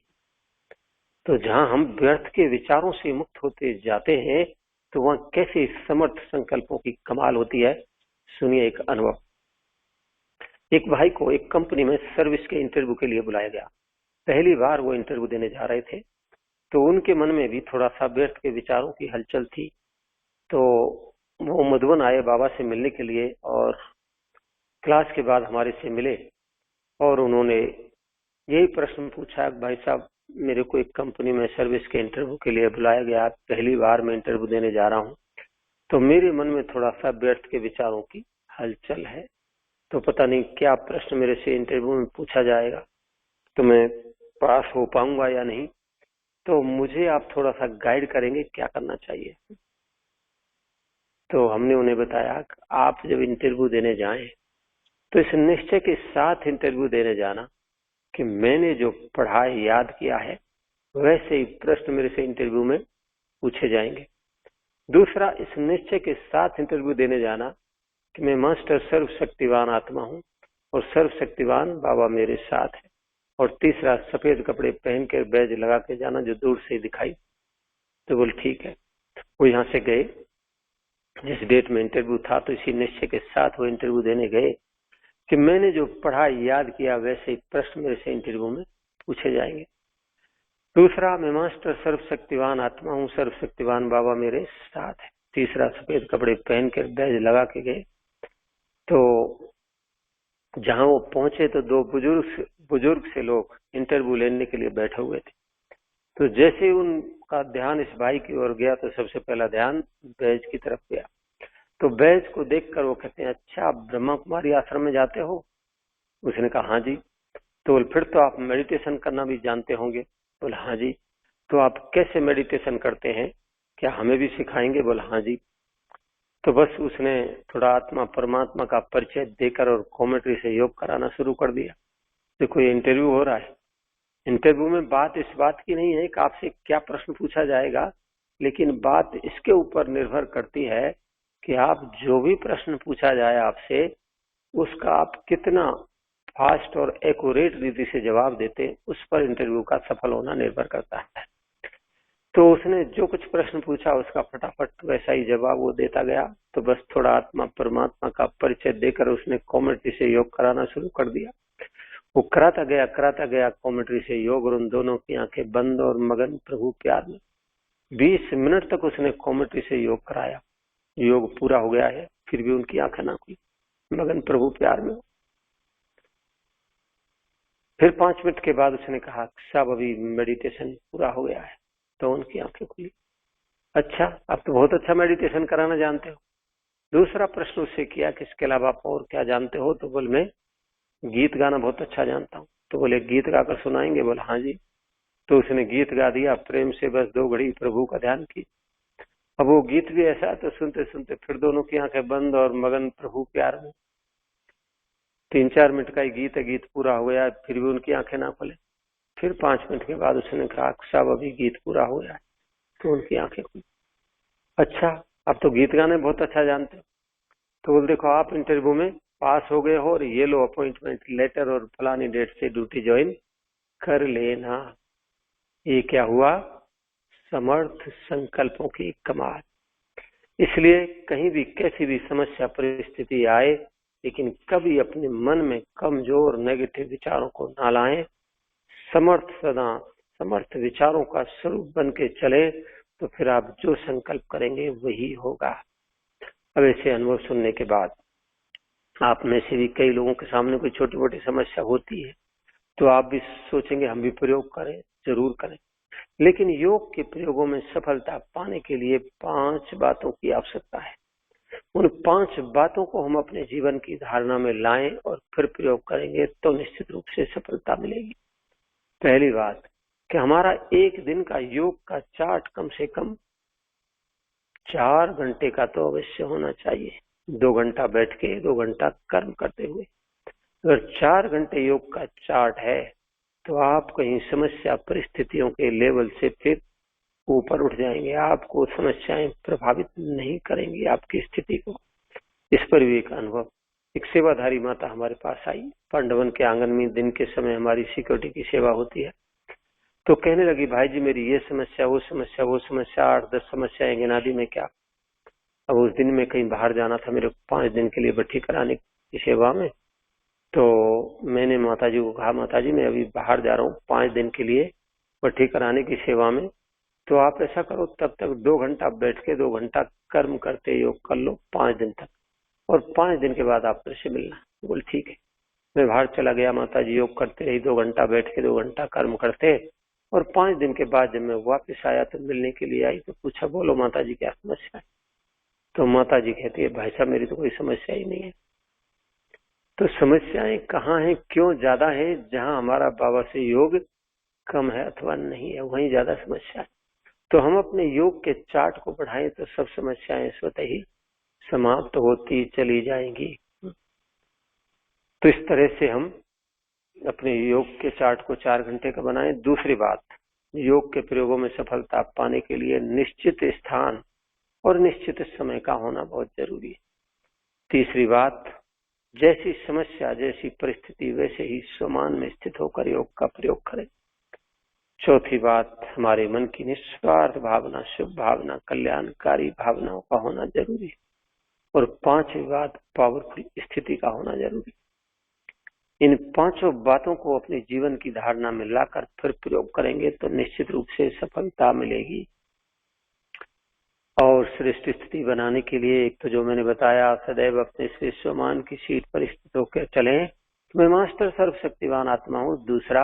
तो जहां हम व्यर्थ के विचारों से मुक्त होते जाते हैं तो वहां कैसे समर्थ संकल्पों की कमाल होती है। सुनिए एक अनुभव। एक भाई को एक कंपनी में सर्विस के इंटरव्यू के लिए बुलाया गया। पहली बार वो इंटरव्यू देने जा रहे थे, तो उनके मन में भी थोड़ा सा व्यर्थ के विचारों की हलचल थी। तो वो मधुबन आए बाबा से मिलने के लिए, और क्लास के बाद हमारे से मिले, और उन्होंने यही प्रश्न पूछा, भाई साहब मेरे को एक कंपनी में सर्विस के इंटरव्यू के लिए बुलाया गया, पहली बार मैं इंटरव्यू देने जा रहा हूँ, तो मेरे मन में थोड़ा सा व्यर्थ के विचारों की हलचल है, तो पता नहीं क्या प्रश्न मेरे से इंटरव्यू में पूछा जाएगा, तो मैं पास हो पाऊंगा या नहीं, तो मुझे आप थोड़ा सा गाइड करेंगे क्या करना चाहिए। तो हमने उन्हें बताया कि आप जब इंटरव्यू देने जाएं तो इस निश्चय के साथ इंटरव्यू देने जाना कि मैंने जो पढ़ा है, याद किया है, वैसे ही प्रश्न मेरे से इंटरव्यू में पूछे जाएंगे। दूसरा, इस निश्चय के साथ इंटरव्यू देने जाना कि मैं मास्टर सर्वशक्तिवान आत्मा हूँ और सर्वशक्तिवान बाबा मेरे साथ है। और तीसरा, सफेद कपड़े पहन कर बैज लगा के जाना जो दूर से दिखाई। तो बोल ठीक है। वो यहाँ से गए, जिस डेट में इंटरव्यू था, तो इसी निश्चय के साथ वो इंटरव्यू देने गए कि मैंने जो पढ़ा याद किया वैसे ही प्रश्न मेरे से इंटरव्यू में पूछे जाएंगे। दूसरा, मैं मास्टर सर्वशक्तिवान आत्मा हूँ, सर्वशक्तिवान बाबा मेरे साथ है। तीसरा, सफेद कपड़े पहन कर बैज लगा के गए। तो जहां वो पहुंचे तो दो बुजुर्ग से लोग इंटरव्यू लेने के लिए बैठे हुए थे। तो जैसे ही उनका ध्यान इस भाई की ओर गया तो सबसे पहला ध्यान बैज की तरफ गया। तो बैज को देखकर वो कहते हैं, अच्छा आप ब्रह्मा कुमारी आश्रम में जाते हो? उसने कहा हाँ जी। तो बोले फिर तो आप मेडिटेशन करना भी जानते होंगे? बोले हाँ जी। तो आप कैसे मेडिटेशन करते हैं, क्या हमें भी सिखाएंगे? बोले हाँ जी। तो बस उसने थोड़ा आत्मा परमात्मा का परिचय देकर और कॉमेंट्री से योग कराना शुरू कर दिया। देखो ये इंटरव्यू हो रहा है, इंटरव्यू में बात इस बात की नहीं है कि आपसे क्या प्रश्न पूछा जाएगा, लेकिन बात इसके ऊपर निर्भर करती है कि आप जो भी प्रश्न पूछा जाए आपसे, उसका आप कितना फास्ट और एक्यूरेट रीति से जवाब देते, उस पर इंटरव्यू का सफल होना निर्भर करता है। तो उसने जो कुछ प्रश्न पूछा उसका फटाफट वैसा ही जवाब वो देता गया। तो बस थोड़ा आत्मा परमात्मा का परिचय देकर उसने कॉमेंट्री से योग कराना शुरू कर दिया। वो कराता गया कॉमेंट्री से योग, और उन दोनों की आंखें बंद और मगन प्रभु प्यार में। 20 मिनट तक उसने कॉमेंट्री से योग कराया। योग पूरा हो गया है, फिर भी उनकी आंखें ना खुली, मगन प्रभु प्यार में। फिर 5 मिनट के बाद उसने कहा साहब अभी मेडिटेशन पूरा हो गया है, तो उनकी आंखें खुली। अच्छा, आप तो बहुत अच्छा मेडिटेशन कराना जानते हो। दूसरा प्रश्न उससे किया कि इसके अलावा आप और क्या जानते हो? तो बोले मैं गीत गाना बहुत अच्छा जानता हूँ। तो बोले गीत गाकर सुनाएंगे? बोले हाँ जी। तो उसने गीत गा दिया प्रेम से, बस 2 घड़ी प्रभु का ध्यान की। अब वो गीत भी ऐसा, तो सुनते सुनते फिर दोनों की आंखें बंद और मगन प्रभु प्यार में। 3-4 मिनट का ही गीत है, गीत पूरा हो गया, फिर भी उनकी आंखें ना खुले। फिर 5 मिनट के बाद उसने कहा साहब अभी गीत पूरा हो गया है, तो उनकी आंखें खुली। अच्छा, अब तो गीत गाने बहुत अच्छा जानते हो। तो बोल देखो आप इंटरव्यू में पास हो गए हो और ये लो अपॉइंटमेंट लेटर और फलानी डेट से ड्यूटी ज्वाइन कर लेना। ये क्या हुआ? समर्थ संकल्पों की कमाल। इसलिए कहीं भी कैसी भी समस्या परिस्थिति आए, लेकिन कभी अपने मन में कमजोर नेगेटिव विचारों को ना लाएं। सदा समर्थ विचारों का स्वरूप बन के चले, तो फिर आप जो संकल्प करेंगे वही होगा। अब ऐसे अनुभव सुनने के बाद आप में से भी कई लोगों के सामने कोई छोटी मोटी समस्या होती है, तो आप भी सोचेंगे हम भी प्रयोग करें, जरूर करें। लेकिन योग के प्रयोगों में सफलता पाने के लिए 5 बातों की आवश्यकता है। उन 5 बातों को हम अपने जीवन की धारणा में लाएं और फिर प्रयोग करेंगे तो निश्चित रूप से सफलता मिलेगी। पहली बात कि हमारा एक दिन का योग का चार्ट कम से कम 4 घंटे का तो अवश्य होना चाहिए। 2 घंटा बैठ के 2 घंटा कर्म करते हुए अगर 4 घंटे योग का चार्ट है तो आप कहीं समस्या परिस्थितियों के लेवल से फिर ऊपर उठ जाएंगे। आपको समस्याएं प्रभावित नहीं करेंगी आपकी स्थिति को। इस पर भी एक अनुभव, एक सेवाधारी माता हमारे पास आई। पांडवन के आंगन में दिन के समय हमारी सिक्योरिटी की सेवा होती है, तो कहने लगी भाई जी मेरी ये समस्या वो समस्या वो समस्या, 8-10 समस्याएं गिना दी मैं क्या। अब उस दिन में कहीं बाहर जाना था मेरे को 5 दिन के लिए भट्टी कराने की सेवा में, तो मैंने माता जी को कहा माता जी मैं अभी बाहर जा रहा हूँ 5 दिन के लिए भट्टी कराने की सेवा में, तो आप ऐसा करो तब तक 2 घंटा बैठ के 2 घंटा कर्म करते योग कर लो 5 दिन तक, और 5 दिन के बाद आप फिर से मिलना। बोल ठीक है। मैं बाहर चला गया, माता जी योग करते रही, 2 घंटा बैठ के 2 घंटा कर्म करते, और 5 दिन के बाद जब मैं वापस आया तो मिलने के लिए आई तो पूछा बोलो माता जी क्या समस्या है। तो माता जी कहती है भाई साहब मेरी तो कोई समस्या ही नहीं है। तो समस्याएं कहाँ हैं, क्यों ज्यादा है? जहाँ हमारा बाबा से योग कम है अथवा नहीं है वहीं ज्यादा समस्या है। तो हम अपने योग के चार्ट को बढ़ाएं तो सब समस्याएं स्वतः ही समाप्त होती चली जाएंगी। तो इस तरह से हम अपने योग के चार्ट को 4 घंटे का बनाएं। दूसरी बात, योग के प्रयोगों में सफलता पाने के लिए निश्चित स्थान और निश्चित समय का होना बहुत जरूरी है। तीसरी बात, जैसी समस्या जैसी परिस्थिति वैसे ही स्वमान में स्थित होकर योग का प्रयोग करें। चौथी बात, हमारे मन की निस्वार्थ भावना, शुभ भावना, कल्याणकारी भावनाओं का होना जरूरी है। और 5वीं बात, पावरफुल स्थिति का होना जरूरी है। इन 5 बातों को अपने जीवन की धारणा में लाकर फिर प्रयोग करेंगे तो निश्चित रूप से सफलता मिलेगी। और श्रेष्ठ स्थिति बनाने के लिए एक तो जो मैंने बताया, सदैव अपने से स्वमान की सीट पर स्थित होकर चलें, मैं मास्टर सर्वशक्तिवान आत्मा हूँ। दूसरा,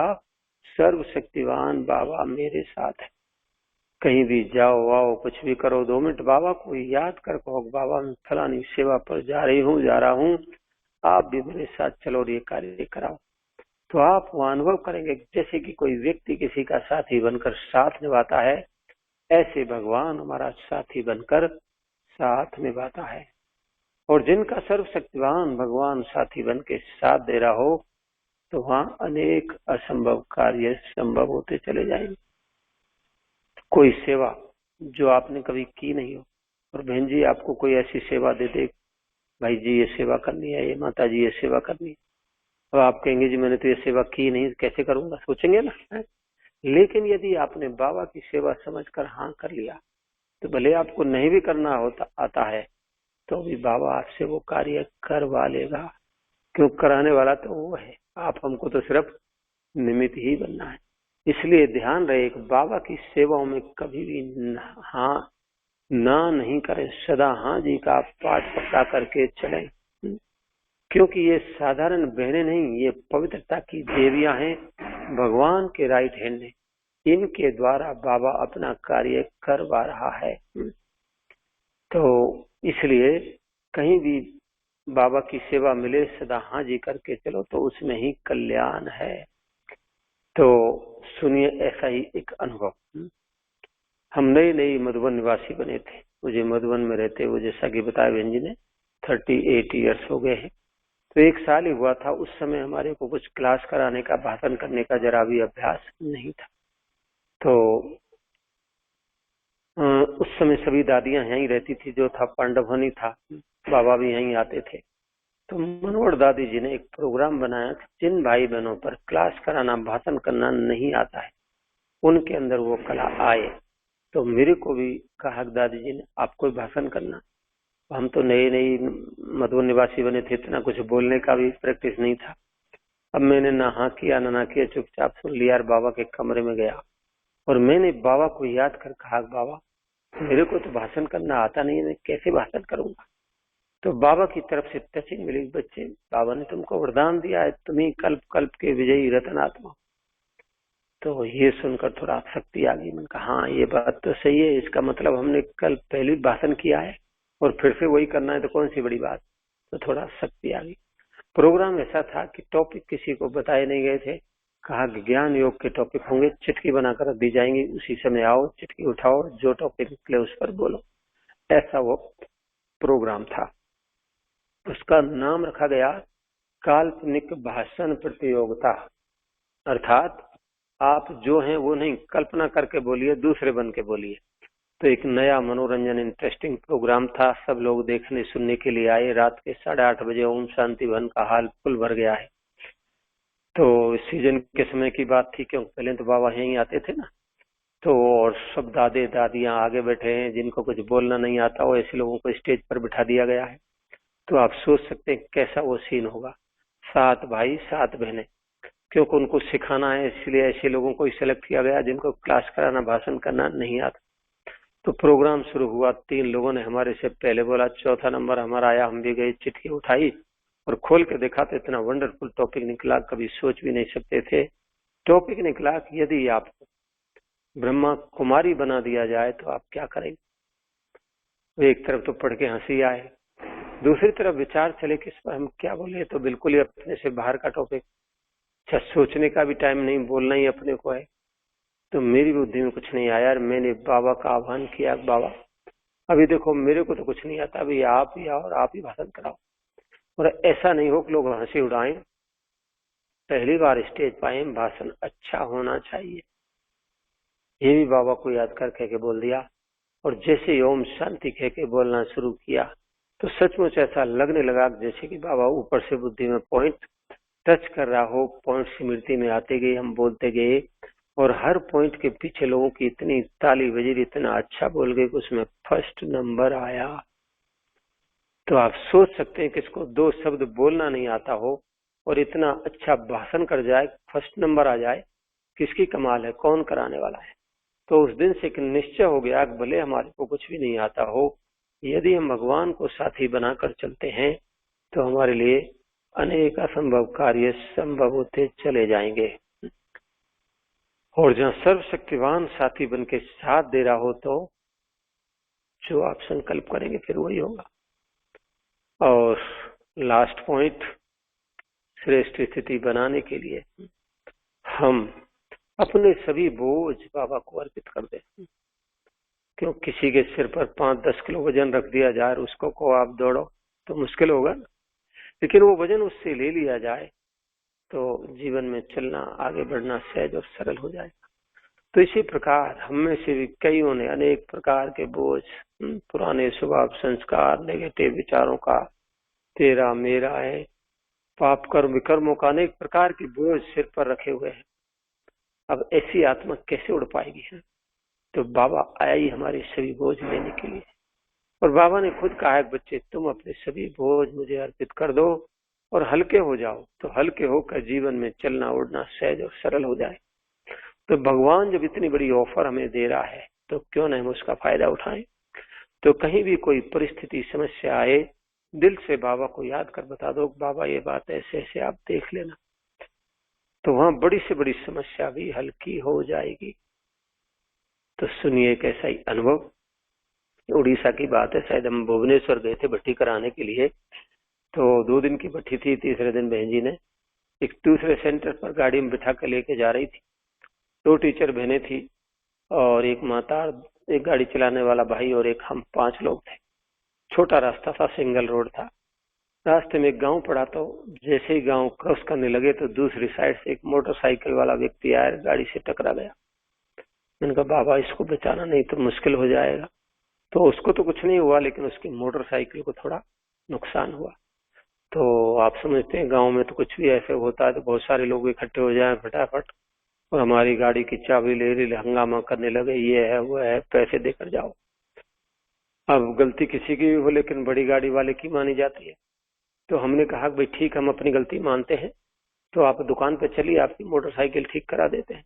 सर्वशक्तिवान बाबा मेरे साथ है। कहीं भी जाओ आओ कुछ भी करो, 2 मिनट बाबा को याद कर कहो बाबा मैं फलानी सेवा पर जा रहा हूँ, आप भी मेरे साथ चलो और ये कार्य कराओ। तो आप वो अनुभव करेंगे जैसे कि कोई व्यक्ति किसी का साथी बनकर साथ निभाता है, ऐसे भगवान हमारा साथी बनकर साथ निभाता है। और जिनका सर्वशक्तिवान भगवान साथी बन के साथ दे रहा हो तो वहां अनेक असंभव कार्य संभव होते चले जाएंगे। कोई सेवा जो आपने कभी की नहीं हो, और बहन जी आपको कोई ऐसी सेवा दे दे, भाई जी ये सेवा करनी है, ये माता जी ये सेवा करनी है, तो आप कहेंगे जी मैंने तो ये सेवा की नहीं, कैसे करूंगा, सोचेंगे ना है? लेकिन यदि आपने बाबा की सेवा समझकर हाँ कर लिया तो भले आपको नहीं भी करना होता आता है तो भी बाबा आपसे वो कार्य करवा लेगा, क्यों कराने वाला तो वो है, आप हमको तो सिर्फ निमित्त ही बनना है। इसलिए ध्यान रहे बाबा की सेवाओं में कभी भी हाँ ना नहीं करें, सदा हाँ जी का पाठ पक्का करके चलें, क्योंकि ये साधारण बहनें नहीं, ये पवित्रता की देवियां हैं, भगवान के राइट हैंड है, इनके द्वारा बाबा अपना कार्य करवा रहा है। तो इसलिए कहीं भी बाबा की सेवा मिले सदा हाँ जी करके चलो तो उसमें ही कल्याण है। तो सुनिए ऐसा ही एक अनुभव, हम नई मधुबन निवासी बने थे, मुझे मधुबन में रहते हुए जैसा कि बताया बहन जी ने 38 इयर्स हो गए हैं। तो 1 साल ही हुआ था, उस समय हमारे को कुछ क्लास कराने का, भाषण करने का जरा भी अभ्यास नहीं था। तो उस समय सभी दादियां यहीं रहती थी, जो था पांडवनी था, बाबा भी यहीं आते थे। तो मनोहर दादी जी ने एक प्रोग्राम बनाया था, जिन भाई बहनों पर क्लास कराना, भाषण करना नहीं आता है उनके अंदर वो कला आए। तो मेरे को भी कहा दादी जी ने आपको भाषण करना, हम तो नई मधुबन निवासी बने थे, इतना कुछ बोलने का भी प्रैक्टिस नहीं था। अब मैंने ना हाँ किया ना किया, चुपचाप सुन लिया, बाबा के कमरे में गया और मैंने बाबा को याद कर कहा बाबा मेरे को तो भाषण करना आता नहीं है, मैं कैसे भाषण करूंगा। तो बाबा की तरफ से टचिंग मिली, बच्चे बाबा ने तुमको वरदान दिया है, तुम्ही कल्प कल्प के विजयी रत्नात्मा। तो ये सुनकर थोड़ा शक्ति आ गई, मैंने कहा हाँ ये बात तो सही है, इसका मतलब हमने कल पहले भाषण किया है और फिर से वही करना है तो कौन सी बड़ी बात। तो थोड़ा शक्ति आ गई। प्रोग्राम ऐसा था कि टॉपिक किसी को बताए नहीं गए थे। कहा कि ज्ञान योग के टॉपिक होंगे, चिट्ठी बनाकर रख दी जाएंगी, उसी समय आओ, चिट्ठी उठाओ, जो टॉपिक निकले उस पर बोलो। ऐसा वो प्रोग्राम था। उसका नाम रखा गया काल्पनिक भाषण प्रतियोगिता। अर्थात आप जो हैं वो नहीं, कल्पना करके बोलिए, दूसरे बन के बोलिए। तो एक नया मनोरंजन इंटरेस्टिंग प्रोग्राम था। सब लोग देखने सुनने के लिए आए। रात के 8:30 बजे ओम शांति वन का हाल फुल भर गया है। तो सीजन के समय की बात थी, क्योंकि पहले तो बाबा यहीं आते थे ना। तो और सब दादे दादियां आगे बैठे हैं, जिनको कुछ बोलना नहीं आता हो, ऐसे लोगों को स्टेज पर बिठा दिया गया है। तो आप सोच सकते हैं कैसा वो सीन होगा। 7 भाई 7 बहनें, क्योंकि उनको सिखाना है, इसलिए ऐसे लोगों को सिलेक्ट किया गया जिनको क्लास कराना, भाषण करना नहीं आता। तो प्रोग्राम शुरू हुआ। 3 लोगों ने हमारे से पहले बोला, चौथा नंबर हमारा आया। हम भी गए, चिट्ठी उठाई और खोल के देखा तो इतना वंडरफुल टॉपिक निकला, कभी सोच भी नहीं सकते थे। टॉपिक निकला कि यदि आपको ब्रह्मा कुमारी बना दिया जाए तो आप क्या करेंगे। एक तरफ तो पढ़ के हंसी आए, दूसरी तरफ विचार चले कि इस पर हम क्या बोले। तो बिल्कुल ही अपने से बाहर का टॉपिक। अच्छा, सोचने का भी टाइम नहीं, बोलना ही अपने को है। तो मेरी बुद्धि में कुछ नहीं आया। मैंने बाबा का आह्वान किया, बाबा अभी देखो मेरे को तो कुछ नहीं आता, अभी आप ही आओ और आप ही भाषण कराओ। और ऐसा नहीं हो कि लोग हंसी उड़ाएं। पहली बार स्टेज पाए, भाषण अच्छा होना चाहिए, ये भी बाबा को याद कर कह के बोल दिया। और जैसे ही ओम शांति कह के बोलना शुरू किया तो सचमुच ऐसा लगने लगा जैसे कि बाबा ऊपर से बुद्धि में पॉइंट टच कर रहा हो। पॉइंट स्मृति में आते गए, हम बोलते गए और हर पॉइंट के पीछे लोगों की इतनी ताली बजी, इतना अच्छा बोल गए कि उसमें फर्स्ट नंबर आया। तो आप सोच सकते हैं कि इसको 2 शब्द बोलना नहीं आता हो और इतना अच्छा भाषण कर जाए, फर्स्ट नंबर आ जाए, किसकी कमाल है, कौन कराने वाला है। तो उस दिन से एक निश्चय हो गया कि भले हमारे को कुछ भी नहीं आता हो, यदि हम भगवान को साथी बनाकर चलते हैं तो हमारे लिए अनेक असंभव कार्य संभव होते चले जाएंगे। और जहाँ सर्वशक्तिवान साथी बन के साथ दे रहा हो तो जो आप संकल्प करेंगे फिर वही होगा। और लास्ट पॉइंट, श्रेष्ठ स्थिति बनाने के लिए हम अपने सभी बोझ बाबा को अर्पित कर दें। क्यों किसी के सिर पर 5-10 किलो वजन रख दिया जाए और उसको को आप दौड़ो तो मुश्किल होगा ना। लेकिन वो वजन उससे ले लिया जाए तो जीवन में चलना, आगे बढ़ना सहज और सरल हो जाएगा। तो इसी प्रकार हम में से भी कईयों ने अनेक प्रकार के बोझ, पुराने स्वभाव संस्कार, नेगेटिव विचारों का, तेरा मेरा है, पाप कर्म विकर्मों का, अनेक प्रकार के बोझ सिर पर रखे हुए हैं। अब ऐसी आत्मा कैसे उड़ पाएगी है? तो बाबा आया ही हमारे सभी बोझ लेने के लिए। और बाबा ने खुद कहा है, बच्चे तुम अपने सभी बोझ मुझे अर्पित कर दो और हल्के हो जाओ, तो हल्के होकर जीवन में चलना उड़ना सहज और सरल हो जाए। तो भगवान जब इतनी बड़ी ऑफर हमें दे रहा है तो क्यों न हम उसका फायदा उठाएं। तो कहीं भी कोई परिस्थिति समस्या आए, दिल से बाबा को याद कर बता दो, बाबा ये बात ऐसे ऐसे आप देख लेना, तो वहां बड़ी से बड़ी समस्या भी हल्की हो जाएगी। तो सुनिए एक ऐसा ही अनुभव, उड़ीसा की बात है। शायद हम भुवनेश्वर गए थे भट्टी कराने के लिए। तो 2 दिन की भट्टी थी। तीसरे दिन बहन जी ने एक दूसरे सेंटर पर गाड़ी में बिठा कर लेके जा रही थी। 2 टीचर बहनें थी और एक माता, एक गाड़ी चलाने वाला भाई और एक हम, 5 लोग थे। छोटा रास्ता था, सिंगल रोड था। रास्ते में एक गांव पड़ा, तो जैसे ही गांव क्रॉस करने लगे तो दूसरी साइड से एक मोटरसाइकिल वाला व्यक्ति आया, गाड़ी से टकरा गया। मैंने कहा बाबा इसको बचाना नहीं तो मुश्किल हो जाएगा। तो उसको तो कुछ नहीं हुआ, लेकिन उसकी मोटरसाइकिल को थोड़ा नुकसान हुआ। तो आप समझते हैं गांव में तो कुछ भी ऐसे होता है तो बहुत सारे लोग इकट्ठे हो जाए फटाफट और हमारी गाड़ी की चाबी ले हंगामा करने लगे, ये है वो है, पैसे देकर जाओ। अब गलती किसी की भी हो लेकिन बड़ी गाड़ी वाले की मानी जाती है। तो हमने कहा भाई ठीक, हम अपनी गलती मानते हैं, तो आप दुकान पे चलिए, आपकी मोटरसाइकिल ठीक करा देते हैं।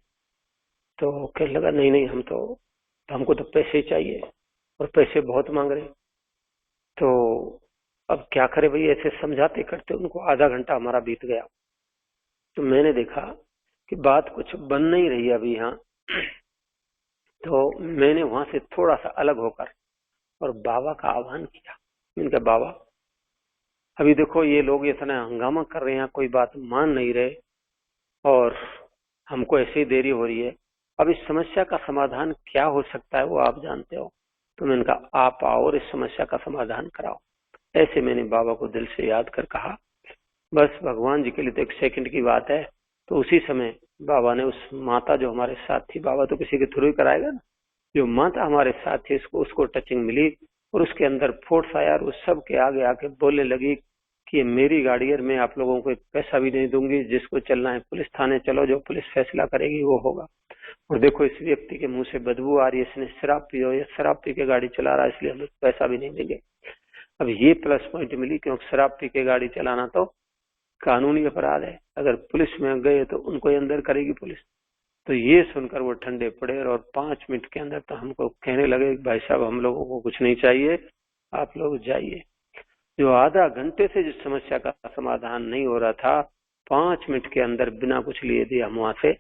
तो कहने लगा नहीं नहीं, हमको तो पैसे ही चाहिए और पैसे बहुत मांग रहे। तो अब क्या करे भाई, ऐसे समझाते करते उनको आधा घंटा हमारा बीत गया। तो मैंने देखा कि बात कुछ बन नहीं रही अभी यहाँ। तो मैंने वहां से थोड़ा सा अलग होकर और बाबा का आह्वान किया। मैंने कहा बाबा अभी देखो ये लोग इतना हंगामा कर रहे हैं, कोई बात मान नहीं रहे और हमको ऐसे ही देरी हो रही है, अब इस समस्या का समाधान क्या हो सकता है वो आप जानते हो। तो मैंने कहा आप आओ और इस समस्या का समाधान कराओ। ऐसे मैंने बाबा को दिल से याद कर कहा। बस भगवान जी के लिए तो एक सेकंड की बात है। तो उसी समय बाबा ने उस माता जो हमारे साथ थी, बाबा तो किसी के थ्रू ही कराएगा ना, जो माता हमारे साथ थी उसको टचिंग मिली और उसके अंदर फोर्स आया और उस सब के आगे आके बोलने लगी कि ये मेरी गाड़ी है, मैं आप लोगों को एक पैसा भी नहीं दूंगी, जिसको चलना है पुलिस थाने चलो, जो पुलिस फैसला करेगी वो होगा। और देखो इस व्यक्ति के मुंह से बदबू आ रही है, इसने शराब पी हो या शराब पी के गाड़ी चला रहा है, इसलिए हम पैसा भी नहीं देंगे। अब ये प्लस पॉइंट मिली क्योंकि शराब पी के गाड़ी चलाना तो कानूनी अपराध है, अगर पुलिस में गए तो उनको अंदर करेगी पुलिस। तो ये सुनकर वो ठंडे पड़े और 5 मिनट के अंदर तो हमको कहने लगे भाई साहब हम लोगों को कुछ नहीं चाहिए, आप लोग जाइए। जो आधा घंटे से जिस समस्या का समाधान नहीं हो रहा था, 5 मिनट के अंदर बिना कुछ लिए दिए हम वहां से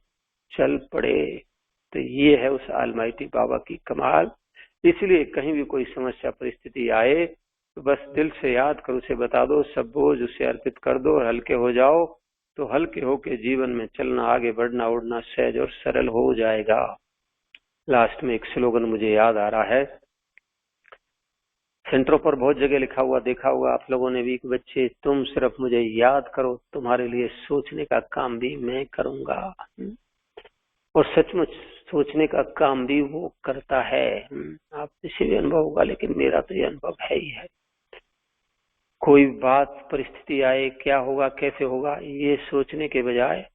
चल पड़े। तो ये है उस अलमाइटी बाबा की कमाल। इसलिए कहीं भी कोई समस्या परिस्थिति आए तो बस दिल से याद कर उसे बता दो, सब बोझ उसे अर्पित कर दो और हल्के हो जाओ। तो हल्के होके जीवन में चलना, आगे बढ़ना, उड़ना सहज और सरल हो जाएगा। लास्ट में एक स्लोगन मुझे याद आ रहा है, सेंटरों पर बहुत जगह लिखा हुआ देखा होगा आप लोगों ने भी कि बच्चे तुम सिर्फ मुझे याद करो, तुम्हारे लिए सोचने का काम भी मैं करूंगा। और सचमुच सोचने का काम भी वो करता है। आप किसी भी अनुभव होगा, लेकिन मेरा तो ये अनुभव है ही है। कोई बात परिस्थिति आए, क्या होगा कैसे होगा, ये सोचने के बजाय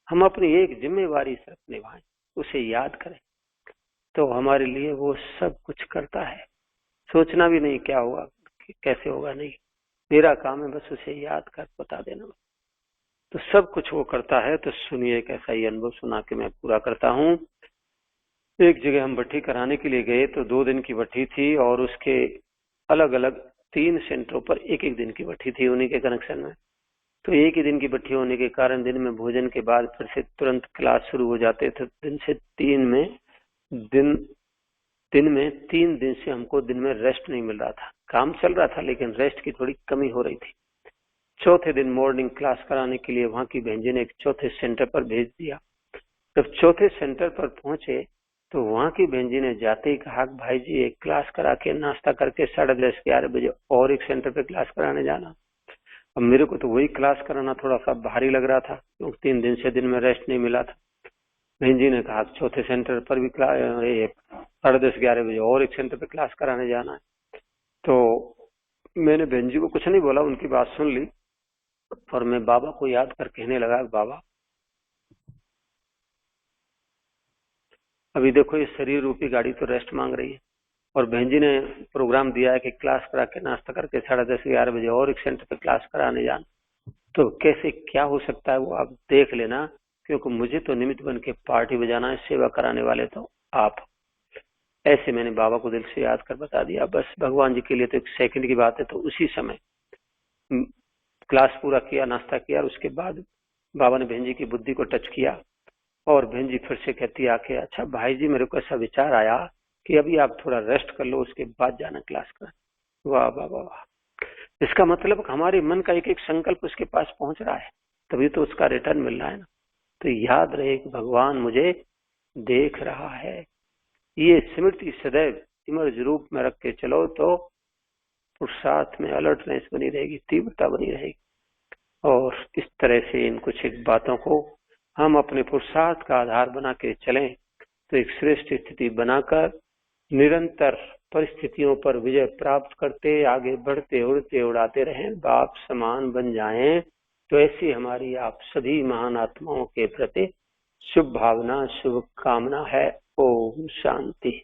हम अपनी एक जिम्मेवारी सिर्फ निभाएं, उसे याद करें, तो हमारे लिए वो सब कुछ करता है। सोचना भी नहीं क्या होगा कैसे होगा, नहीं, मेरा काम है बस उसे याद कर बता देना, तो सब कुछ वो करता है। तो सुनिए एक ऐसा ही अनुभव सुना के मैं पूरा करता हूँ। एक जगह हम भट्ठी कराने के लिए गए, तो 2 दिन की भट्ठी थी और उसके अलग अलग 3 सेंटरों पर 1-1 दिन की भट्ठी थी उन्हीं के कनेक्शन में। तो एक ही दिन की भट्ठी होने के कारण दिन में भोजन के बाद फिर से तुरंत क्लास शुरू हो जाते थे। दिन में 3 दिन से हमको दिन में रेस्ट नहीं मिल रहा था। काम चल रहा था लेकिन रेस्ट की थोड़ी कमी हो रही थी। चौथे दिन मॉर्निंग क्लास कराने के लिए वहां की बहन जी ने एक चौथे सेंटर पर भेज दिया। जब चौथे सेंटर पर पहुंचे तो वहां की बहन जी ने जाते ही कहा भाई जी एक क्लास करा के नाश्ता करके 10:30-11 बजे और एक सेंटर पे क्लास कराने जाना। अब मेरे को तो वही क्लास कराना थोड़ा सा भारी लग रहा था क्योंकि 3 दिन से दिन में रेस्ट नहीं मिला था। बहन जी ने कहा चौथे सेंटर पर भी 10:30-11 बजे और एक सेंटर पे क्लास कराने जाना है। तो मैंने बहन जी को कुछ नहीं बोला, उनकी बात सुन ली और मैं बाबा को याद कर कहने लगा बाबा अभी देखो ये शरीर रूपी गाड़ी तो रेस्ट मांग रही है और बहन जी ने प्रोग्राम दिया है कि क्लास करा के नाश्ता करके 10:30-11 बजे और एक सेंटर पे क्लास कराने जाना। तो कैसे क्या हो सकता है वो आप देख लेना, क्योंकि मुझे तो निमित्त बन के पार्टी बजाना है, सेवा कराने वाले तो आप। ऐसे मैंने बाबा को दिल से याद कर बता दिया। बस भगवान जी के लिए तो एक सेकंड की बात है। तो उसी समय क्लास पूरा किया, नाश्ता किया और उसके बाद बाबा ने बहन जी की बुद्धि को टच किया और बहन जी फिर से कहती आके अच्छा भाई जी मेरे को ऐसा विचार आया कि अभी आप थोड़ा रेस्ट कर लो, उसके बाद जाना क्लास कर। वाह वाह वाह वाह। इसका मतलब हमारे मन का एक एक संकल्प उसके पास पहुंच रहा है, तभी तो उसका रिटर्न मिल रहा है ना। तो याद रहे कि भगवान मुझे देख रहा है। ये स्मृति सदैव इमर्ज रूप में रख के चलो तो पुरुषार्थ में अलर्टनेस बनी रहेगी, तीव्रता बनी रहेगी। और इस तरह से इन कुछ एक बातों को हम अपने पुरुषार्थ का आधार बना के चलें तो एक श्रेष्ठ स्थिति बनाकर निरंतर परिस्थितियों पर विजय प्राप्त करते आगे बढ़ते उड़ते उड़ाते रहें, बाप समान बन जाएं। तो ऐसी हमारी आप सभी महान आत्माओं के प्रति शुभ भावना, शुभ कामना है। ओम शांति।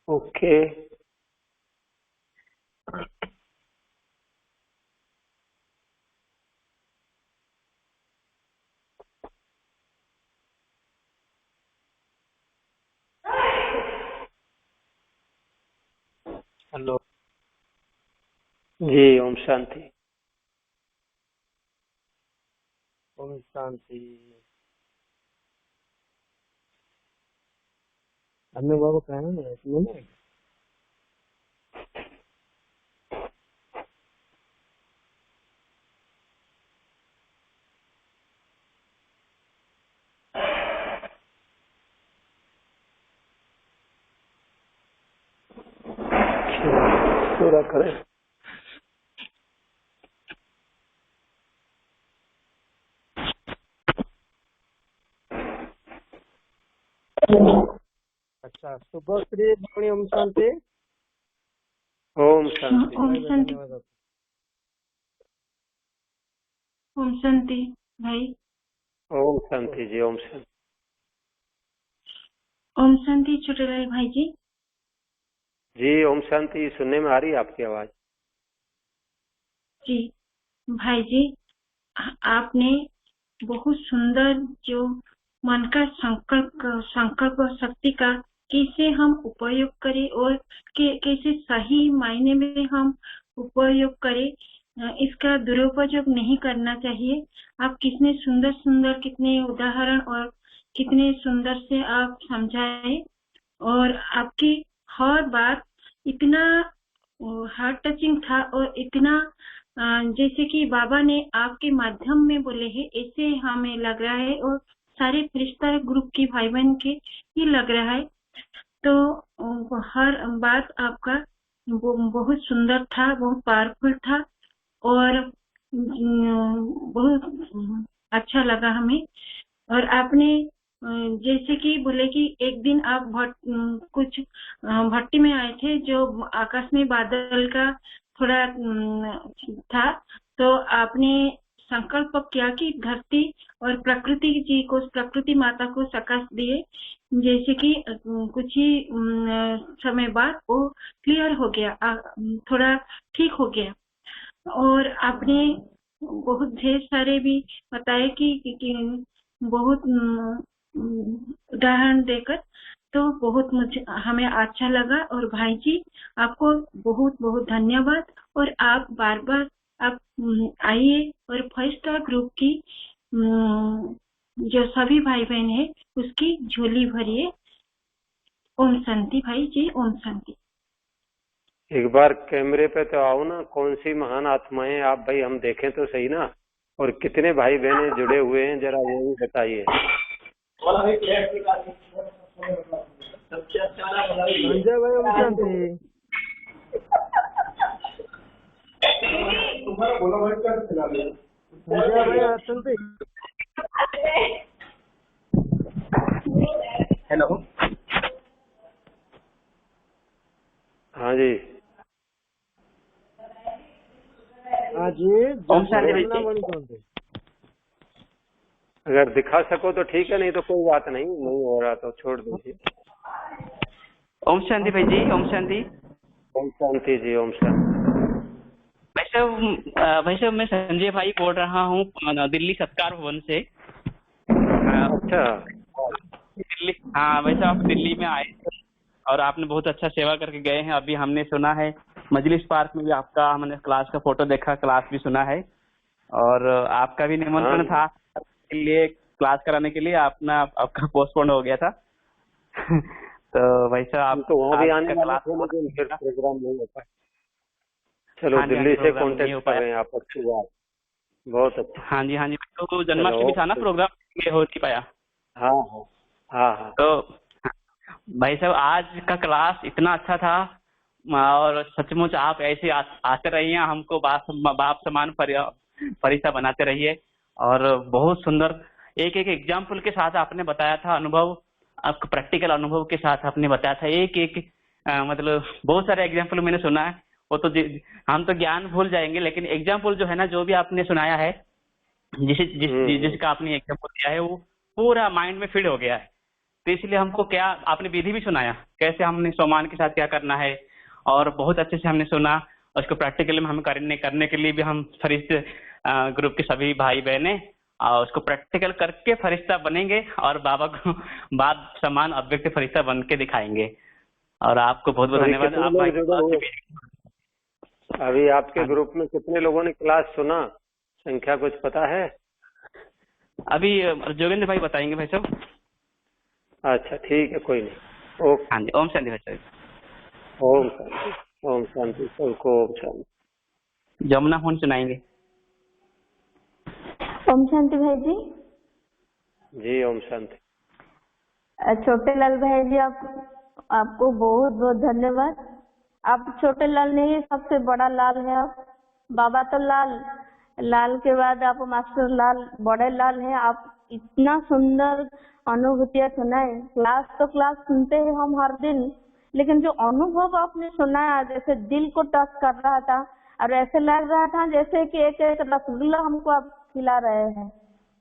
ओके हेलो जी, ओम शांति। ओम शांति। अन्य बाबा कहे ना इसमें ना पूरा करें। अच्छा सुबह श्री वाणी ओम शांति। ओम शांति। ओम शांति। धन्यवाद। ओम शांति भाई। ओम शांति जी। ओम शांति। ओम शांति छोटेलाल भाई जी। जी ओम शांति। सुनने में आ रही है आपकी आवाज? जी भाई जी, आपने बहुत सुंदर जो मन का संकल्प शक्ति का कैसे हम उपयोग करें और कैसे सही मायने में हम उपयोग करें, इसका दुरुपयोग नहीं करना चाहिए। आप कितने सुंदर सुंदर कितने उदाहरण और कितने सुंदर से आप समझाए और आपकी हर बात इतना हार्ट टचिंग था और इतना जैसे कि बाबा ने आपके माध्यम में बोले हैं ऐसे हमें लग रहा है और सारे फरिश्ता ग्रुप की भाई बहन के ही लग रहा है। तो हर बात आपका बहुत सुंदर था, बहुत पावरफुल था और बहुत अच्छा लगा हमें। और आपने जैसे कि बोले कि एक दिन आप कुछ भट्टी में आए थे जो आकाश में बादल का थोड़ा था, तो आपने संकल्प किया कि धरती और प्रकृति जी को, प्रकृति माता को सकाश दिए। जैसे कि कुछ ही समय बाद वो क्लियर हो गया, थोड़ा ठीक हो गया। और आपने बहुत ढेर सारे भी बताए कि बहुत उदाहरण देकर, तो बहुत मुझे हमें अच्छा लगा। और भाई जी आपको बहुत बहुत धन्यवाद। और आप बार बार आप आइए और 5 स्टार ग्रुप की जो सभी भाई बहन है उसकी झोली भरिए। ओम शांति भाई जी। ओम शांति। एक बार कैमरे पे तो आओ ना, कौन सी महान आत्माएं आप भाई, हम देखें तो सही ना। और कितने भाई बहने जुड़े हुए हैं जरा वो भी बताइए। संजय भाई ओम शांति। संजय भाई शांति। हेलो। हाँ जी। हाँ जी। ओम शांति भाई जी। अगर दिखा सको तो ठीक है, नहीं तो कोई बात नहीं, नहीं हो रहा तो छोड़ दीजिए। ओम शांति भाई जी। ओम शांति। ओम शांति जी। ओम शांति। वैसे मैं संजय भाई बोल रहा हूँ दिल्ली सत्कार भवन से। अच्छा। दिल्ली। हाँ, वैसे आप दिल्ली में आए थे और आपने बहुत अच्छा सेवा करके गए हैं। अभी हमने सुना है मजलिस पार्क में भी आपका, हमने क्लास का फोटो देखा, क्लास भी सुना है और आपका भी निमंत्रण था के लिए क्लास कराने के लिए, आपका पोस्टपोन हो गया था। तो वैसा आप तो वहाँ भी आने वाले थे लेकिन फिर प्रोग्राम नहीं हो पाया। चलो हाँ दिल्ली से प्रोग्राम नहीं हो कांटेक्ट कर रहे हैं आप, अच्छी बात, बहुत अच्छा। हाँ जी। तो जन्माष्टमी था ना प्रोग्राम, ये हो नहीं पाया। हाँ। तो भाई साहब आज का क्लास इतना अच्छा था और सचमुच आप ऐसे आते रहिए, हमको बाप समान फरिश्ता बनाते रहिए। और बहुत सुंदर एक एक एग्जाम्पल के साथ आपने बताया था, अनुभव, आपका प्रैक्टिकल अनुभव के साथ आपने बताया था। एक मतलब बहुत सारे एग्जाम्पल मैंने सुना है, वो तो हम तो ज्ञान भूल जाएंगे, लेकिन एग्जाम्पल जो है ना, जो भी आपने सुनाया है, जिसका आपने एग्जाम्पल दिया है, वो पूरा माइंड में फिट हो गया है। तो इसलिए हमको क्या आपने विधि भी सुनाया, कैसे हमने सोमान के साथ क्या करना है, और बहुत अच्छे से हमने सुना। उसको प्रैक्टिकली में हम करने के लिए भी हम फरिश्ते ग्रुप के सभी भाई बहने और उसको प्रैक्टिकल करके फरिश्ता बनेंगे और बाबा को बाप समान अव्यक्त फरिश्ता बन के दिखाएंगे। और आपको बहुत बहुत धन्यवाद। अभी आपके ग्रुप में कितने लोगों ने क्लास सुना, संख्या कुछ पता है? अभी जोगेंद्र भाई बताएंगे भाई साहब। अच्छा ठीक है, कोई नहीं। ओके। हाँ जी, ओम शांति भाई साहब। ओम शांति। ओम शांति, सबको ओम शांति। जमुना हुन सुनाएंगे। ओम शांति भाई जी। जी ओम शांति। छोटे लाल भाई जी, आपको बहुत बहुत धन्यवाद। आप छोटे लाल नहीं, सबसे बड़ा लाल है आप। बाबा तो लाल के बाद आप मास्टर लाल, बड़े लाल हैं आप। इतना सुंदर अनुभूतियां सुनाए। क्लास सुनते हैं हम हर दिन, लेकिन जो अनुभव आपने सुनाया जैसे दिल को टच कर रहा था, और ऐसे लग रहा था जैसे कि एक एक रसगुल्ला हमको आप खिला रहे हैं।